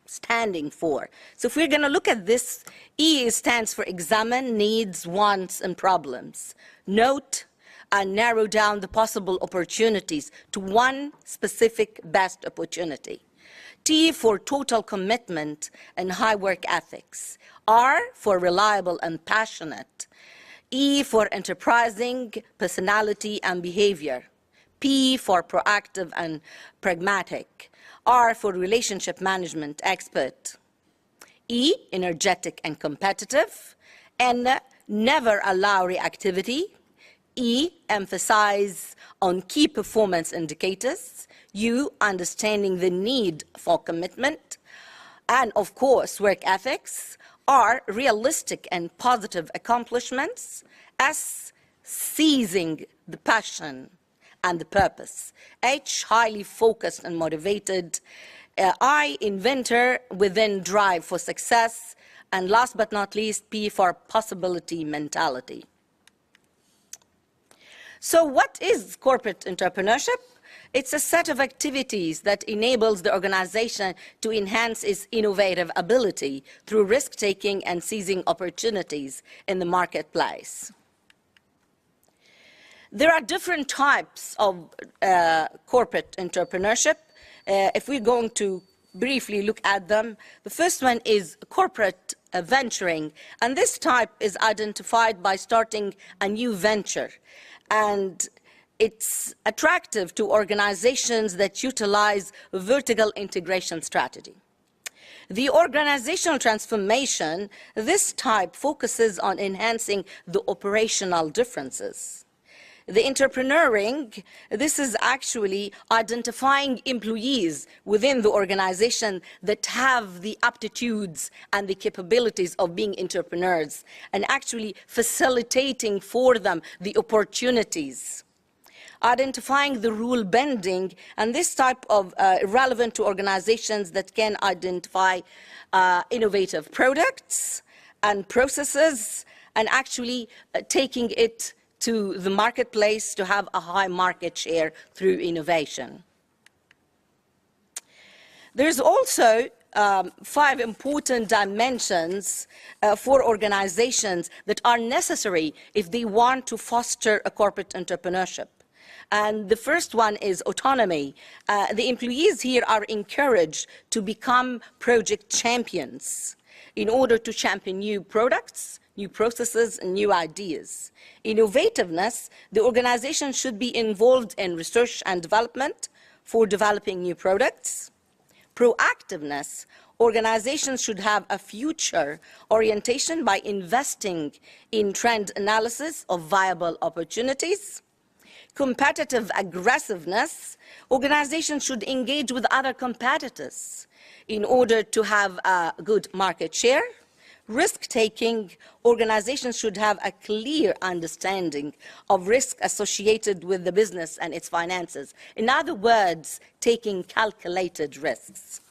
standing for. So if we're going to look at this, E stands for examine, needs, wants, and problems. Note and narrow down the possible opportunities to one specific best opportunity. T for total commitment and high work ethics. R for reliable and passionate. E for enterprising personality and behavior. P for proactive and pragmatic. R for relationship management expert. E, energetic and competitive. N, never allow reactivity. E, emphasize on key performance indicators. U, understanding the need for commitment. And of course, work ethics. R, realistic and positive accomplishments. S, seizing the passion and the purpose. H, highly focused and motivated. I, inventor within drive for success. And last but not least, P for possibility mentality. So what is corporate entrepreneurship? It's a set of activities that enables the organization to enhance its innovative ability through risk-taking and seizing opportunities in the marketplace. There are different types of corporate entrepreneurship. If we're going to briefly look at them, the first one is corporate venturing, and this type is identified by starting a new venture. And it's attractive to organizations that utilize a vertical integration strategy. The organizational transformation, this type focuses on enhancing the operational differences. The entrepreneuring, this is actually identifying employees within the organization that have the aptitudes and the capabilities of being entrepreneurs and actually facilitating for them the opportunities. Identifying the rule bending, and this type of relevant to organizations that can identify innovative products and processes and actually taking it to the marketplace to have a high market share through innovation. There's also 5 important dimensions for organizations that are necessary if they want to foster a corporate entrepreneurship. And the first one is autonomy. The employees here are encouraged to become project champions in order to champion new products, new processes, and new ideas. Innovativeness, the organization should be involved in research and development for developing new products. Proactiveness, organizations should have a future orientation by investing in trend analysis of viable opportunities. Competitive aggressiveness, organizations should engage with other competitors in order to have a good market share. Risk-taking, organizations should have a clear understanding of risk associated with the business and its finances. In other words, taking calculated risks.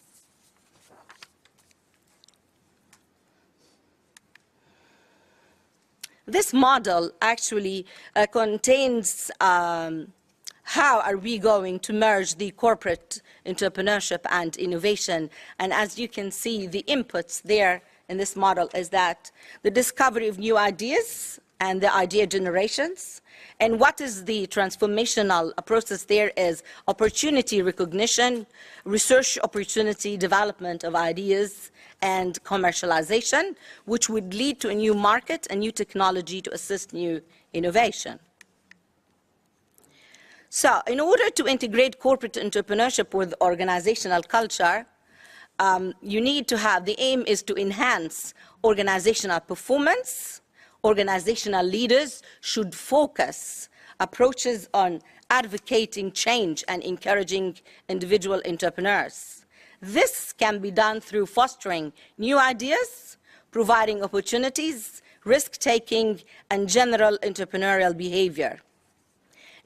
This model actually contains how are we going to merge the corporate entrepreneurship and innovation. And as you can see, the inputs there in this model is that the discovery of new ideas and the idea generations. And what is the transformational process there is opportunity recognition, research opportunity development of ideas, and commercialization, which would lead to a new market and new technology to assist new innovation. So in order to integrate corporate entrepreneurship with organizational culture, you need to have, the aim is to enhance organizational performance. Organizational leaders should focus approaches on advocating change and encouraging individual entrepreneurs. This can be done through fostering new ideas, providing opportunities, risk-taking, and general entrepreneurial behavior.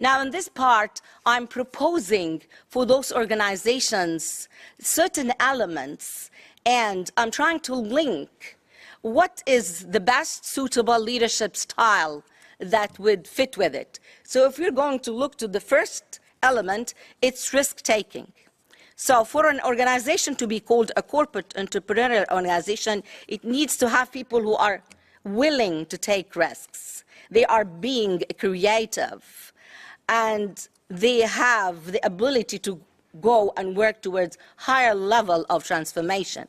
Now, in this part, I'm proposing for those organizations certain elements, and I'm trying to link what is the best suitable leadership style that would fit with it. So if you're going to look to the first element, it's risk-taking. So for an organization to be called a corporate entrepreneurial organization, it needs to have people who are willing to take risks. They are being creative, and they have the ability to go and work towards higher level of transformation.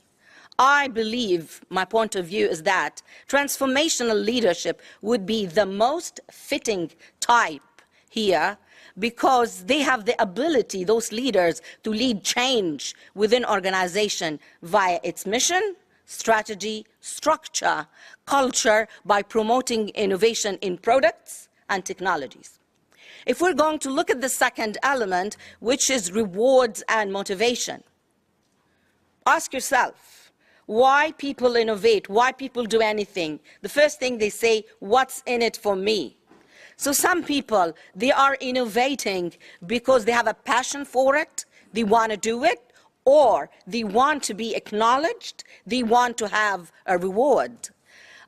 I believe, my point of view is that transformational leadership would be the most fitting type here, because they have the ability, those leaders, to lead change within organization via its mission, strategy, structure, culture, by promoting innovation in products and technologies. If we're going to look at the second element, which is rewards and motivation, ask yourself, why people innovate, why people do anything? The first thing they say, what's in it for me? So some people, they are innovating because they have a passion for it, they want to do it, or they want to be acknowledged, they want to have a reward.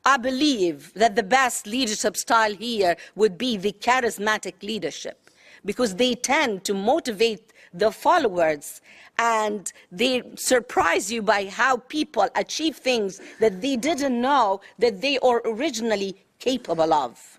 I believe that the best leadership style here would be the charismatic leadership, because they tend to motivate the followers, and they surprise you by how people achieve things that they didn't know that they are originally capable of.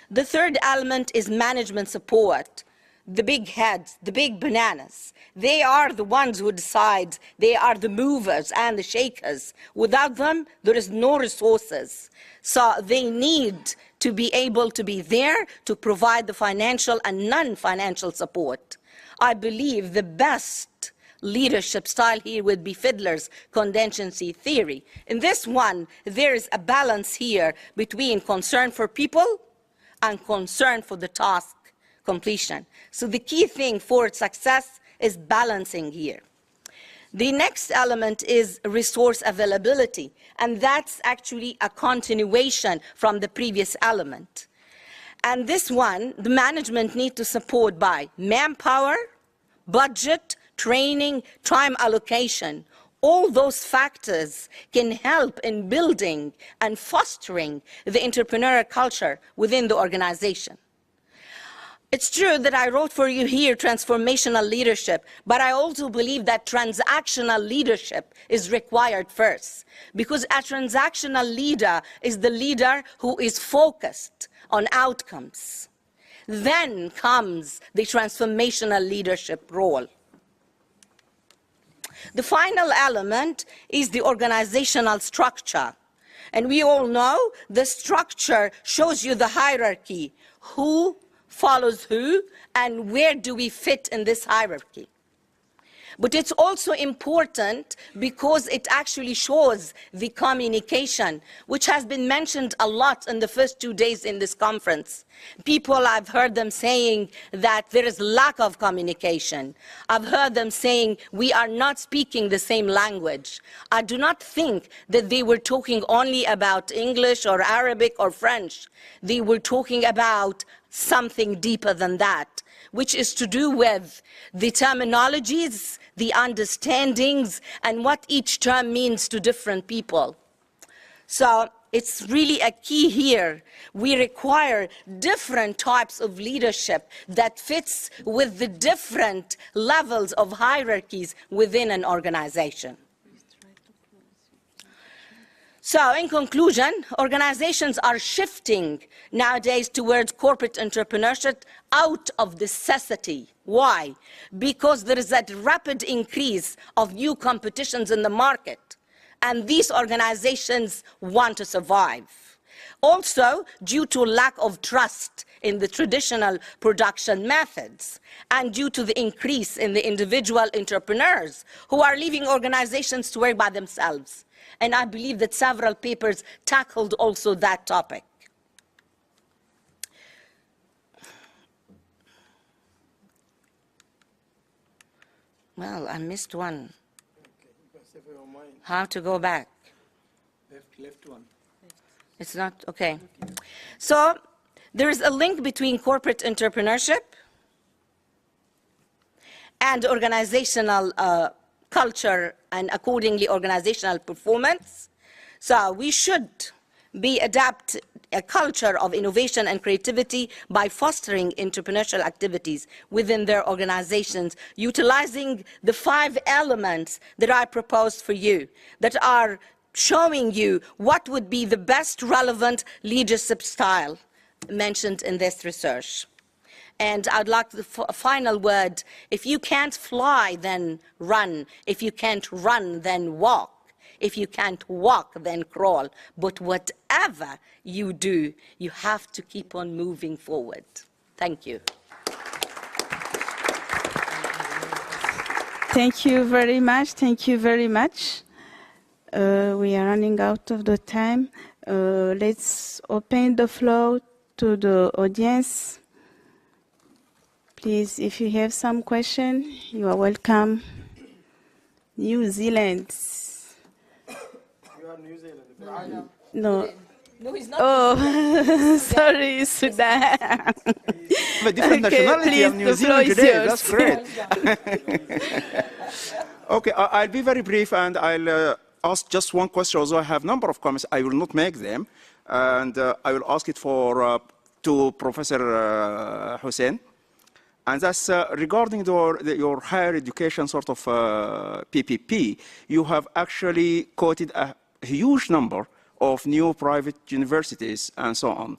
The third element is management support. The big heads, the big bananas, they are the ones who decide, they are the movers and the shakers. Without them, there is no resources. So they need to be able to be there to provide the financial and non-financial support. I believe the best leadership style here would be Fiedler's contingency theory. In this one, there is a balance here between concern for people and concern for the task completion. So the key thing for success is balancing here. The next element is resource availability, and that's actually a continuation from the previous element. And this one, the management need to support by manpower, budget, training, time allocation. All those factors can help in building and fostering the entrepreneurial culture within the organization. It's true that I wrote for you here transformational leadership, but I also believe that transactional leadership is required first, because a transactional leader is the leader who is focused on outcomes. Then comes the transformational leadership role. The final element is the organizational structure. And we all know the structure shows you the hierarchy. Who follows who, and where do we fit in this hierarchy? But it's also important because it actually shows the communication, which has been mentioned a lot in the first 2 days in this conference. People, I've heard them saying that there is lack of communication. I've heard them saying we are not speaking the same language. I do not think that they were talking only about English or Arabic or French. They were talking about something deeper than that, which is to do with the terminologies, the understandings, and what each term means to different people. So it's really a key here. We require different types of leadership that fits with the different levels of hierarchies within an organization. So, in conclusion, organizations are shifting nowadays towards corporate entrepreneurship out of necessity. Why? Because there is that rapid increase of new competitions in the market, and these organizations want to survive. Also, due to lack of trust in the traditional production methods, and due to the increase in the individual entrepreneurs who are leaving organizations to work by themselves. And I believe that several papers tackled also that topic. Well, I missed one. How to go back? Left one. It's not, okay. So there is a link between corporate entrepreneurship and organizational culture and accordingly organizational performance. So we should adapt a culture of innovation and creativity by fostering entrepreneurial activities within their organizations, utilizing the 5 elements that I proposed for you, that are showing you what would be the best relevant leadership style mentioned in this research. And I'd like the final word: if you can't fly, then run. If you can't run, then walk. If you can't walk, then crawl. But whatever you do, you have to keep on moving forward. Thank you. Thank you very much. Thank you very much. We are running out of the time. Let's open the floor to the audience. Please, if you have some question, you are welcome. New Zealand. You are New Zealand. No. No, he's not. Oh, sorry, Sudan. A different nationality of New Zealand today. That's great. Okay, I'll be very brief, and I'll ask just one question. Although I have a number of comments, I will not make them, and I will ask it to Professor Hossain. And that's regarding your higher education sort of PPP. You have actually quoted a huge number of new private universities and so on.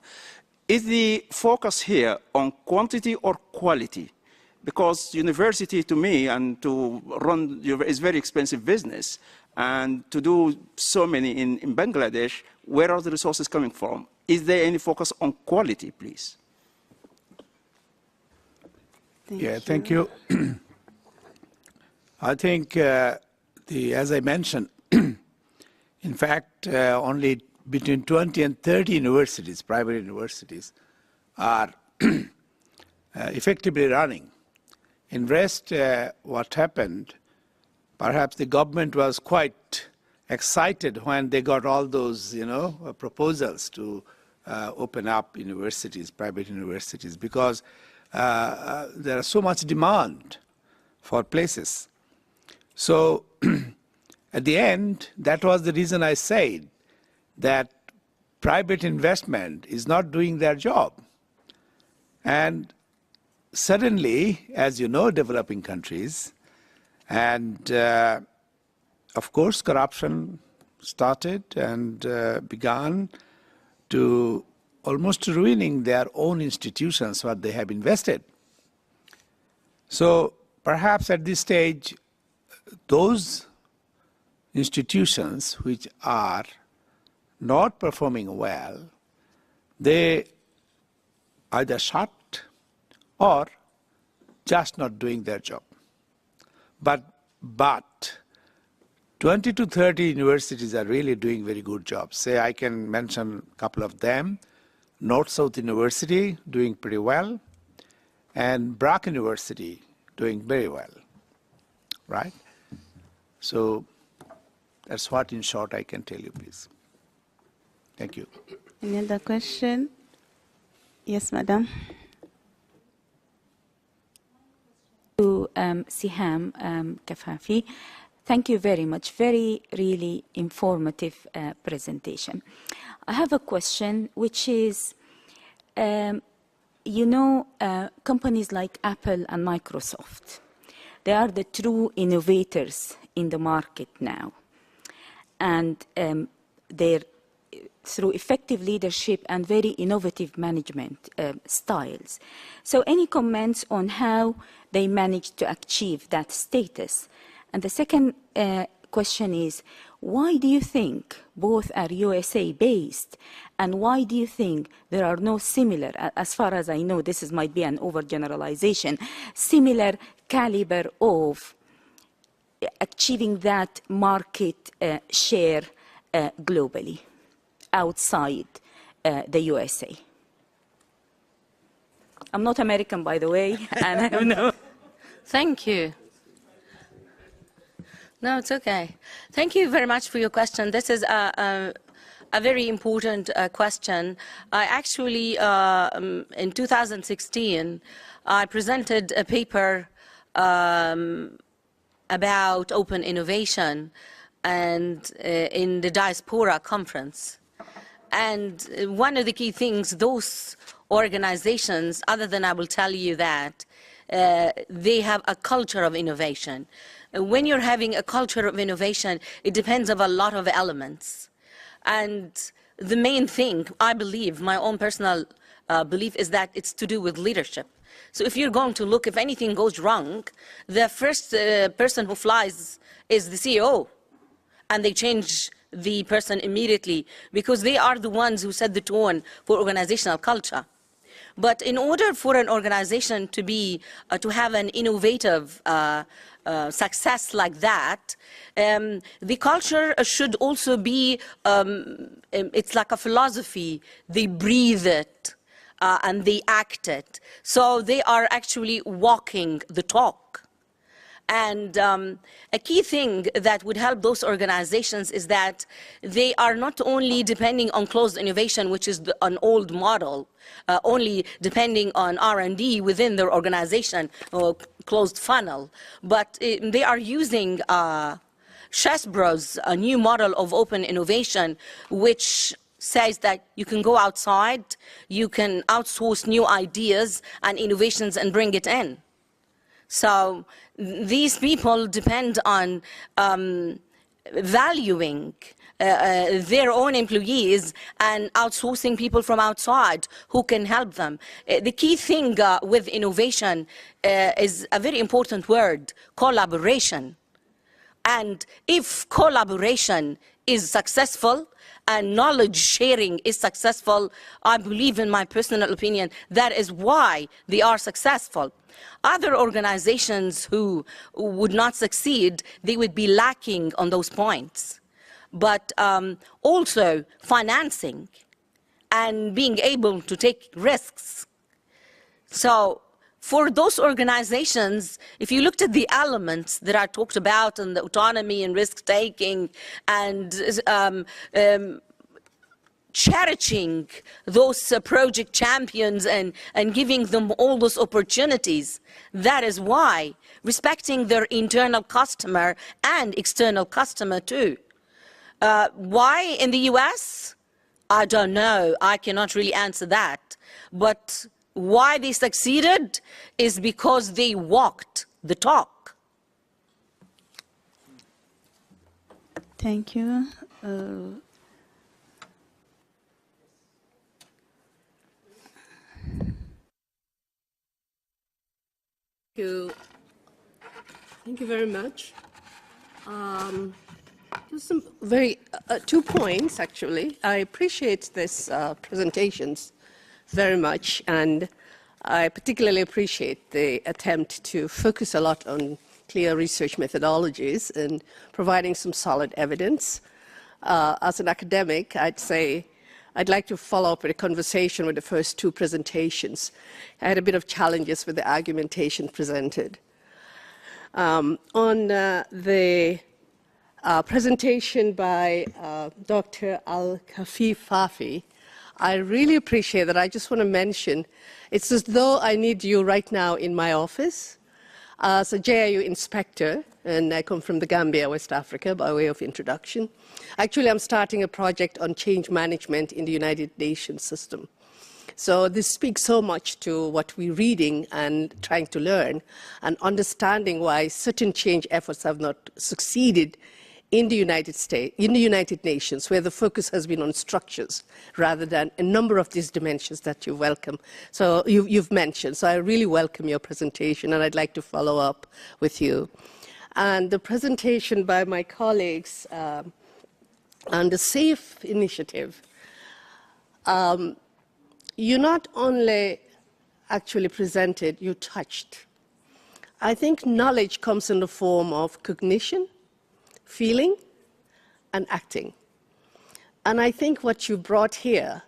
Is the focus here on quantity or quality? Because university, to me, and to run is very expensive business. And to do so many in Bangladesh, where are the resources coming from? Is there any focus on quality, please? Thank you. I think, as I mentioned, in fact, only between 20 and 30 universities, private universities, are effectively running. In rest, what happened, perhaps the government was quite excited when they got all those, proposals to open up universities, private universities, because there is so much demand for places. So at the end, that was the reason I said that private investment is not doing their job. And suddenly, as you know, developing countries, and of course corruption started and began to almost ruining their own institutions, what they have invested. So perhaps at this stage, those institutions which are not performing well, they either shut or just not doing their job. But 20 to 30 universities are really doing very good jobs. Say I can mention a couple of them. North-South University doing pretty well, and Brock University doing very well, right? So that's what, in short, I can tell you, please. Thank you. Any other question? Yes, madam. To Siham Kafafi, thank you very much. Very, really informative presentation. I have a question, which is, companies like Apple and Microsoft, they are the true innovators in the market now. And through effective leadership and very innovative management styles. So any comments on how they managed to achieve that status? And the second question is, why do you think both are USA-based, and why do you think there are no similar, as far as I know, this might be an overgeneralization, similar caliber of achieving that market share globally, outside the USA? I'm not American, by the way, and I don't know. Thank you. No, it's okay. Thank you very much for your question. This is a very important question. I actually, in 2016, I presented a paper about open innovation and in the Diaspora conference. And one of the key things, those organizations, other than I will tell you that, they have a culture of innovation. When you're having a culture of innovation, it depends on a lot of elements. And the main thing, I believe, my own personal belief, is that it's to do with leadership. So if you're going to look, if anything goes wrong, the first person who flies is the CEO. And they change the person immediately because they are the ones who set the tone for organizational culture. But in order for an organization to be, to have an innovative success like that, the culture should also be, it's like a philosophy. They breathe it and they act it. So they are actually walking the talk. And a key thing that would help those organizations is that they are not only depending on closed innovation, which is an old model, only depending on R&D within their organization, or closed funnel, but they are using Chesbro's a new model of open innovation, which says that you can go outside, you can outsource new ideas and innovations and bring it in. So these people depend on valuing their own employees and outsourcing people from outside who can help them. The key thing with innovation is a very important word, collaboration. And if collaboration is successful and knowledge sharing is successful, I believe, in my personal opinion, that is why they are successful. Other organizations who would not succeed, they would be lacking on those points. But also financing and being able to take risks. So for those organizations, if you looked at the elements that I talked about and the autonomy and risk-taking and cherishing those project champions and giving them all those opportunities, that is why, respecting their internal customer and external customer too. Why in the US? I don't know. I cannot really answer that. But why they succeeded is because they walked the talk. Thank you. Thank you very much. Just some very 2 points, actually. I appreciate this presentations very much, and I particularly appreciate the attempt to focus a lot on clear research methodologies and providing some solid evidence. As an academic, I'd say I'd like to follow up with a conversation with the first 2 presentations. I had a bit of challenges with the argumentation presented. On the presentation by Dr. El-Kafafi, I really appreciate that. I just want to mention, it's as though I need you right now in my office as a JIU inspector, and I come from the Gambia, West Africa, by way of introduction. Actually, I'm starting a project on change management in the United Nations system. So this speaks so much to what we're reading and trying to learn and understanding why certain change efforts have not succeeded in the United States, in the United Nations, where the focus has been on structures rather than a number of these dimensions that you welcome. So you've mentioned. So I really welcome your presentation, and I'd like to follow up with you. And the presentation by my colleagues on the SAFE initiative, you not only actually presented, you touched. I think knowledge comes in the form of cognition, feeling, and acting. And I think what you brought here,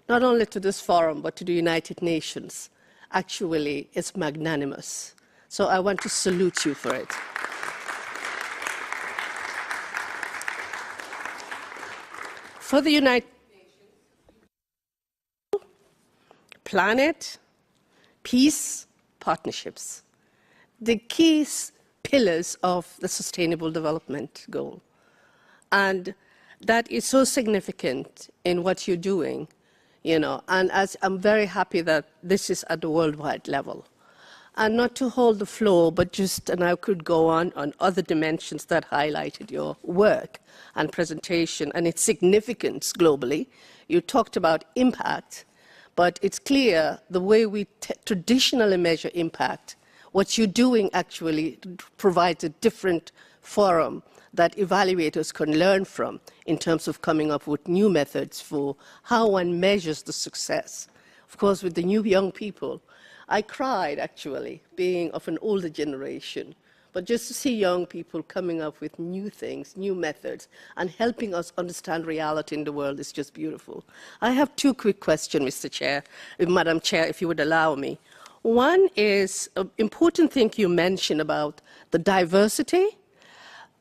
not only to this forum, but to the United Nations, actually is magnanimous. So I want to salute you for it. For the United Nations, planet, peace, partnerships, the key pillars of the Sustainable Development Goal. And that is so significant in what you're doing, you know, and as I'm very happy that this is at the worldwide level. And not to hold the floor, but just, and I could go on other dimensions that highlighted your work and presentation and its significance globally. You talked about impact, but it's clear the way we traditionally measure impact, what you're doing actually provides a different forum that evaluators can learn from in terms of coming up with new methods for how one measures the success. Of course, with the new young people, I cried, actually, being of an older generation. But just to see young people coming up with new things, new methods, and helping us understand reality in the world is just beautiful. I have two quick questions, Mr. Chair, Madam Chair, if you would allow me. One is an important thing you mentioned about the diversity.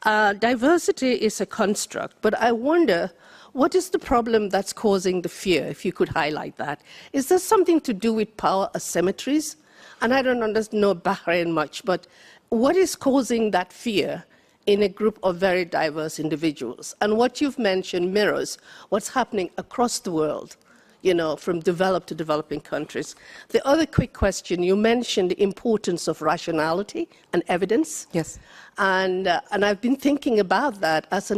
Diversity is a construct, but I wonder, what is the problem that's causing the fear, if you could highlight that? Is there something to do with power asymmetries? And I don't know Bahrain much, but what is causing that fear in a group of very diverse individuals? And what you've mentioned mirrors what's happening across the world, you know, from developed to developing countries. The other quick question, you mentioned the importance of rationality and evidence. Yes. And I've been thinking about that as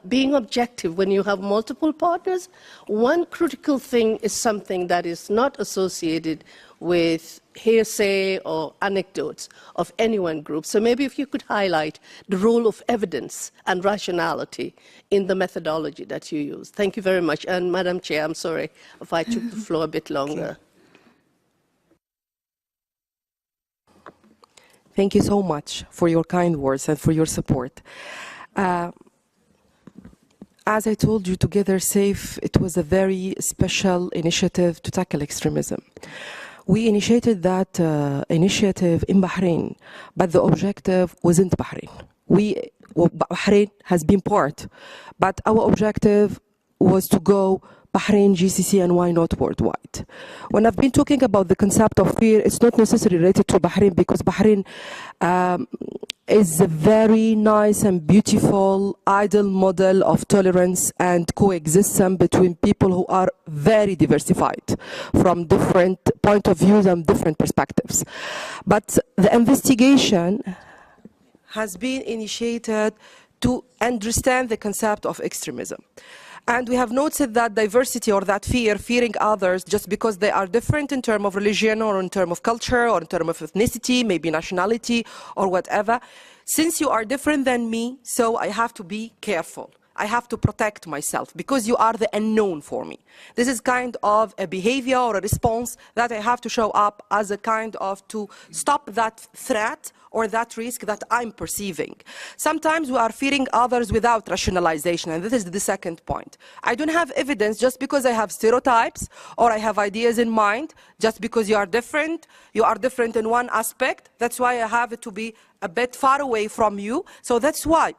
being objective when you have multiple partners. One critical thing is something that is not associated with hearsay or anecdotes of any one group. So maybe if you could highlight the role of evidence and rationality in the methodology that you use. Thank you very much. And Madam Chair, I'm sorry if I took the floor a bit longer. Thank you so much for your kind words and for your support. As I told you, Together Safe, it was a very special initiative to tackle extremism. We initiated that initiative in Bahrain, but the objective wasn't Bahrain. Bahrain has been part, but our objective was to go Bahrain, GCC, and why not worldwide? When I've been talking about the concept of fear, it's not necessarily related to Bahrain, because Bahrain is a very nice and beautiful ideal model of tolerance and coexistence between people who are very diversified from different point of views and different perspectives. But the investigation has been initiated to understand the concept of extremism. And we have noted that diversity, or that fearing others just because they are different in terms of religion or in terms of culture or in terms of ethnicity, maybe nationality or whatever. Since you are different than me, so I have to be careful. I have to protect myself because you are the unknown for me. This is kind of a behavior or a response that I have to show up as a kind of to stop that threat or that risk that I'm perceiving. Sometimes we are fearing others without rationalization, and this is the second point. I don't have evidence just because I have stereotypes or I have ideas in mind. Just because you are different in one aspect, that's why I have to be a bit far away from you. So that's why.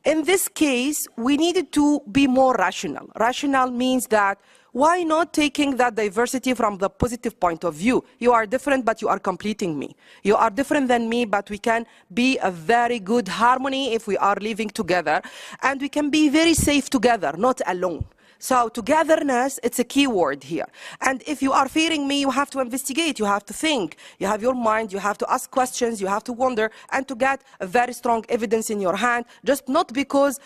In this case, we needed to be more rational. Rational means that why not taking that diversity from the positive point of view? You are different, but you are completing me. You are different than me, but we can be a very good harmony if we are living together. And we can be very safe together, not alone. So togetherness, it's a key word here. And if you are fearing me, you have to investigate, you have to think, you have your mind, you have to ask questions, you have to wonder, and to get a very strong evidence in your hand, just not because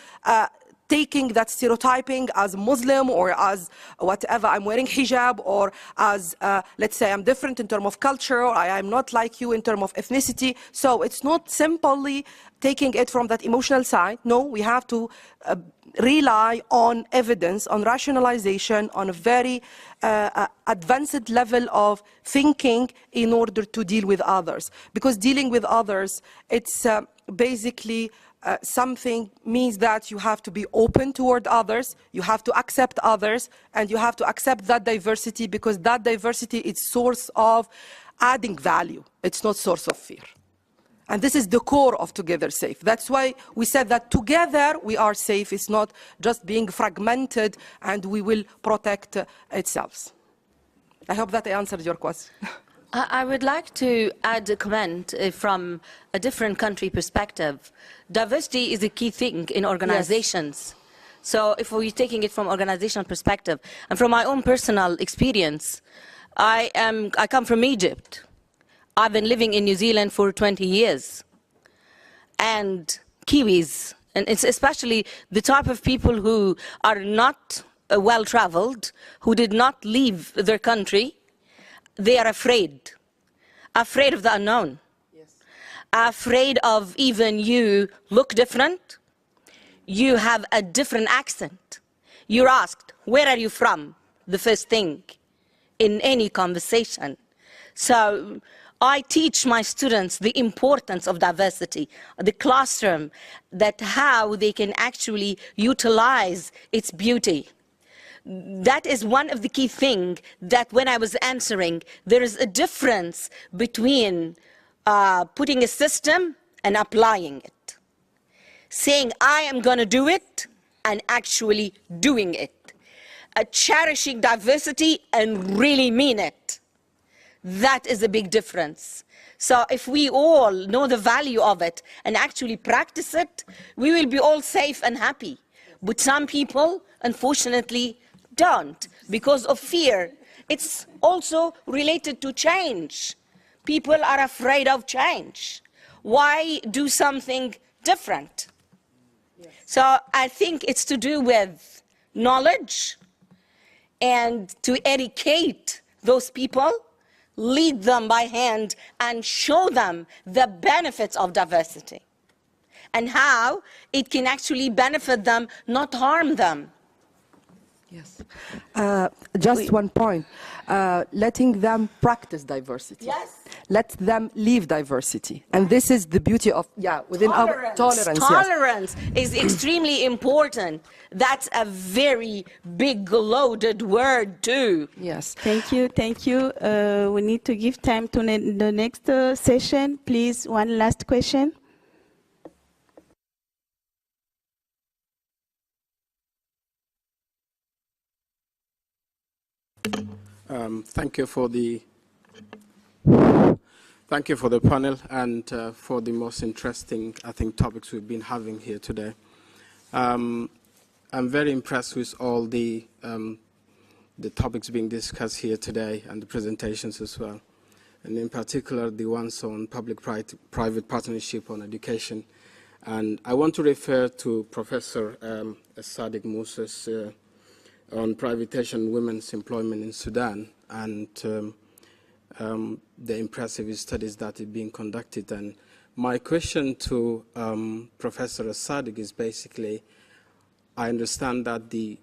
taking that stereotyping as Muslim or as whatever, I'm wearing hijab, or as, let's say, I'm different in terms of culture, or I am not like you in terms of ethnicity. So it's not simply taking it from that emotional side. No, we have to rely on evidence, on rationalization, on a very advanced level of thinking in order to deal with others. Because dealing with others, it's basically something means that you have to be open toward others, you have to accept others, and you have to accept that diversity, because that diversity is source of adding value. It's not source of fear. And this is the core of Together Safe. That's why we said that together we are safe. It's not just being fragmented and we will protect itself. I hope that I answered your question. I would like to add a comment from a different country perspective. Diversity is a key thing in organizations. Yes. So if we're taking it from organizational perspective, and from my own personal experience, I come from Egypt. I've been living in New Zealand for 20 years. And Kiwis, and it's especially the type of people who are not well-traveled, who did not leave their country, they are afraid of the unknown, yes. Afraid of even you look different, you have a different accent. You're asked, where are you from? The first thing in any conversation. So I teach my students the importance of diversity, the classroom, that how they can actually utilize its beauty. That is one of the key things that when I was answering, there is a difference between putting a system and applying it. Saying, I am going to do it, and actually doing it. Cherishing diversity and really mean it. That is a big difference. So if we all know the value of it and actually practice it, we will be all safe and happy. But some people, unfortunately, don't because of fear. It's also related to change. People are afraid of change. Why do something different? Yes. So I think it's to do with knowledge and to educate those people, lead them by hand, and show them the benefits of diversity and how it can actually benefit them, not harm them. Yes. Just one point. Letting them practice diversity. Yes. Let them live diversity. And this is the beauty of, within our tolerance. Tolerance is extremely important. That's a very big loaded word too. Yes. Thank you. Thank you. We need to give time to the next session. Please, one last question. Thank you for the panel and for the most interesting, I think, topics we've been having here today. I'm very impressed with all the topics being discussed here today and the presentations as well, and in particular the ones on public-private partnership on education. And I want to refer to Professor Elsadig Musa's on privatization women's employment in Sudan and the impressive studies that are being conducted. And my question to Professor Elsadig is basically, I understand that the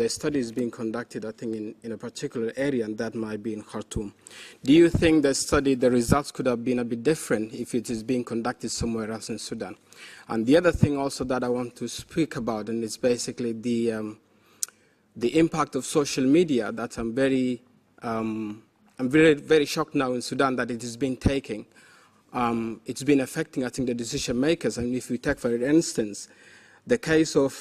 study is being conducted, I think, in a particular area, and that might be in Khartoum. Do you think the results could have been a bit different if it is being conducted somewhere else in Sudan? And the other thing also that I want to speak about, and it's basically the impact of social media that I'm very shocked now in Sudan that it has been taking. It's been affecting, I think, the decision makers. And if we take, for instance, the case of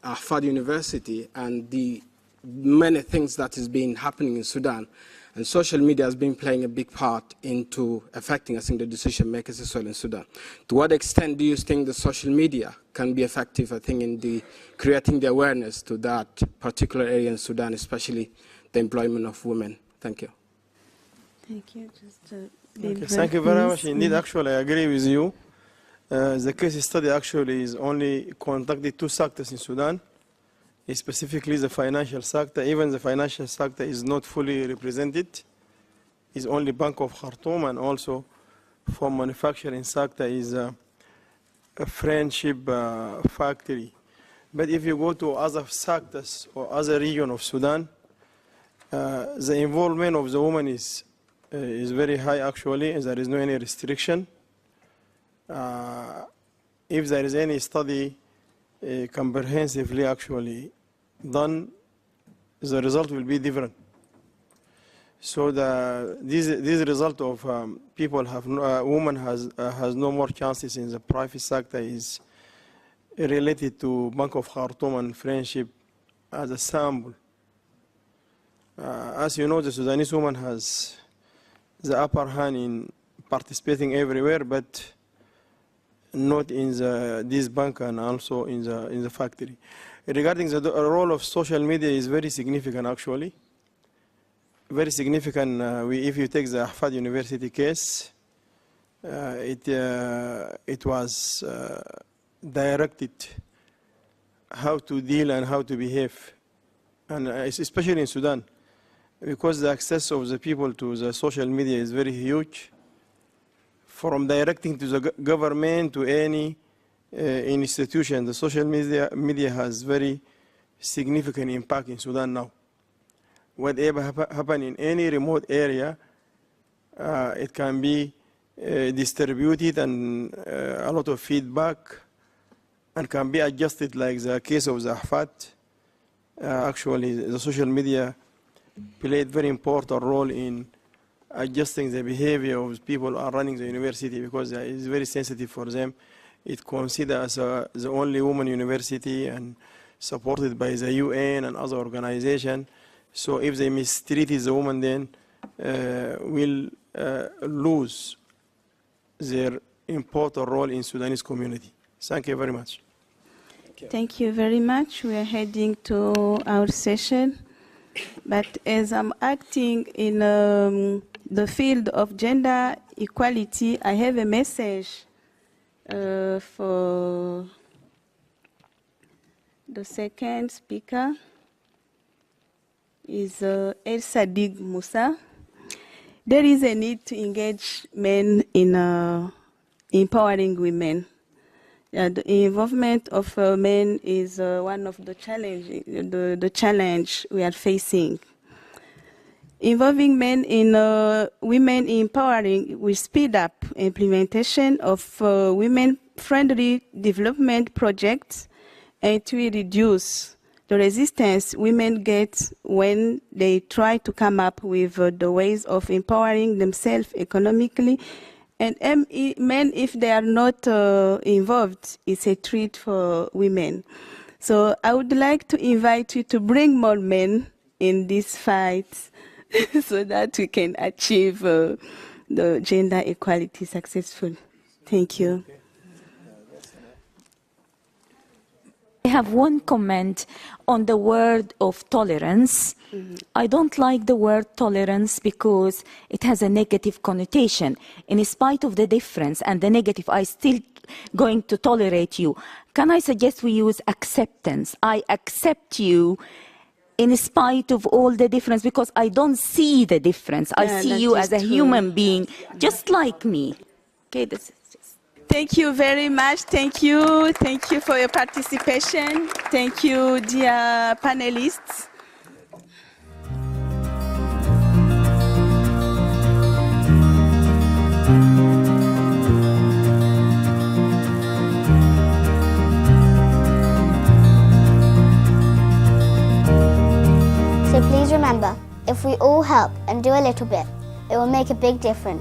Ahfad University and the many things that has been happening in Sudan, And social media has been playing a big part into affecting, I think, the decision makers as well in Sudan. To what extent do you think the social media can be effective, I think, in the creating the awareness to that particular area in Sudan, especially the employment of women? Thank you. Thank you. Thank you very much. Indeed, actually, I agree with you. The case study actually is only contacted 2 sectors in Sudan, specifically the financial sector. Even the financial sector is not fully represented. It's only Bank of Khartoum, and also for manufacturing sector is a friendship factory. But if you go to other sectors or other region of Sudan, the involvement of the woman is very high actually, and there is no any restriction. If there is any study comprehensively actually done, the result will be different. So this result of people have woman has no more chances in the private sector is related to Bank of Khartoum and friendship as a sample. As you know, the Sudanese woman has the upper hand in participating everywhere, but not in this bank and also in the factory. Regarding the role of social media is very significant actually. Very significant. If you take the Ahfad University case, it was directed how to deal and how to behave, and especially in Sudan, because the access of the people to the social media is very huge. From directing to the government to any institution, the social media has very significant impact in Sudan now. Whatever happen in any remote area, it can be distributed and a lot of feedback, and can be adjusted, like the case of the Ahfad. Actually, the social media played very important role in adjusting the behavior of people who are running the university, because it's very sensitive for them. It considered as the only woman university and supported by the UN and other organizations. So if they mistreated the woman, then will lose their important role in Sudanese community. Thank you very much. Thank you very much. We are heading to our session. But as I'm acting in the field of gender equality, I have a message for the second speaker. Is Elsadig Musa. There is a need to engage men in empowering women. The involvement of men is one of the challenge we are facing. Involving men in women empowering will speed up implementation of women-friendly development projects, and it will reduce the resistance women get when they try to come up with the ways of empowering themselves economically. And men, if they are not involved, it's a treat for women. So I would like to invite you to bring more men in this fight so that we can achieve the gender equality successfully. Thank you. I have one comment on the word of tolerance. I don't like the word tolerance because it has a negative connotation. In spite of the difference and the negative, I still going to tolerate you. Can I suggest we use acceptance? I accept you in spite of all the difference, because I don't see the difference. I see you as a human being, just like me. Okay, this is just... Thank you very much. Thank you. Thank you for your participation. Thank you, dear panelists. So please remember, if we all help and do a little bit, it will make a big difference.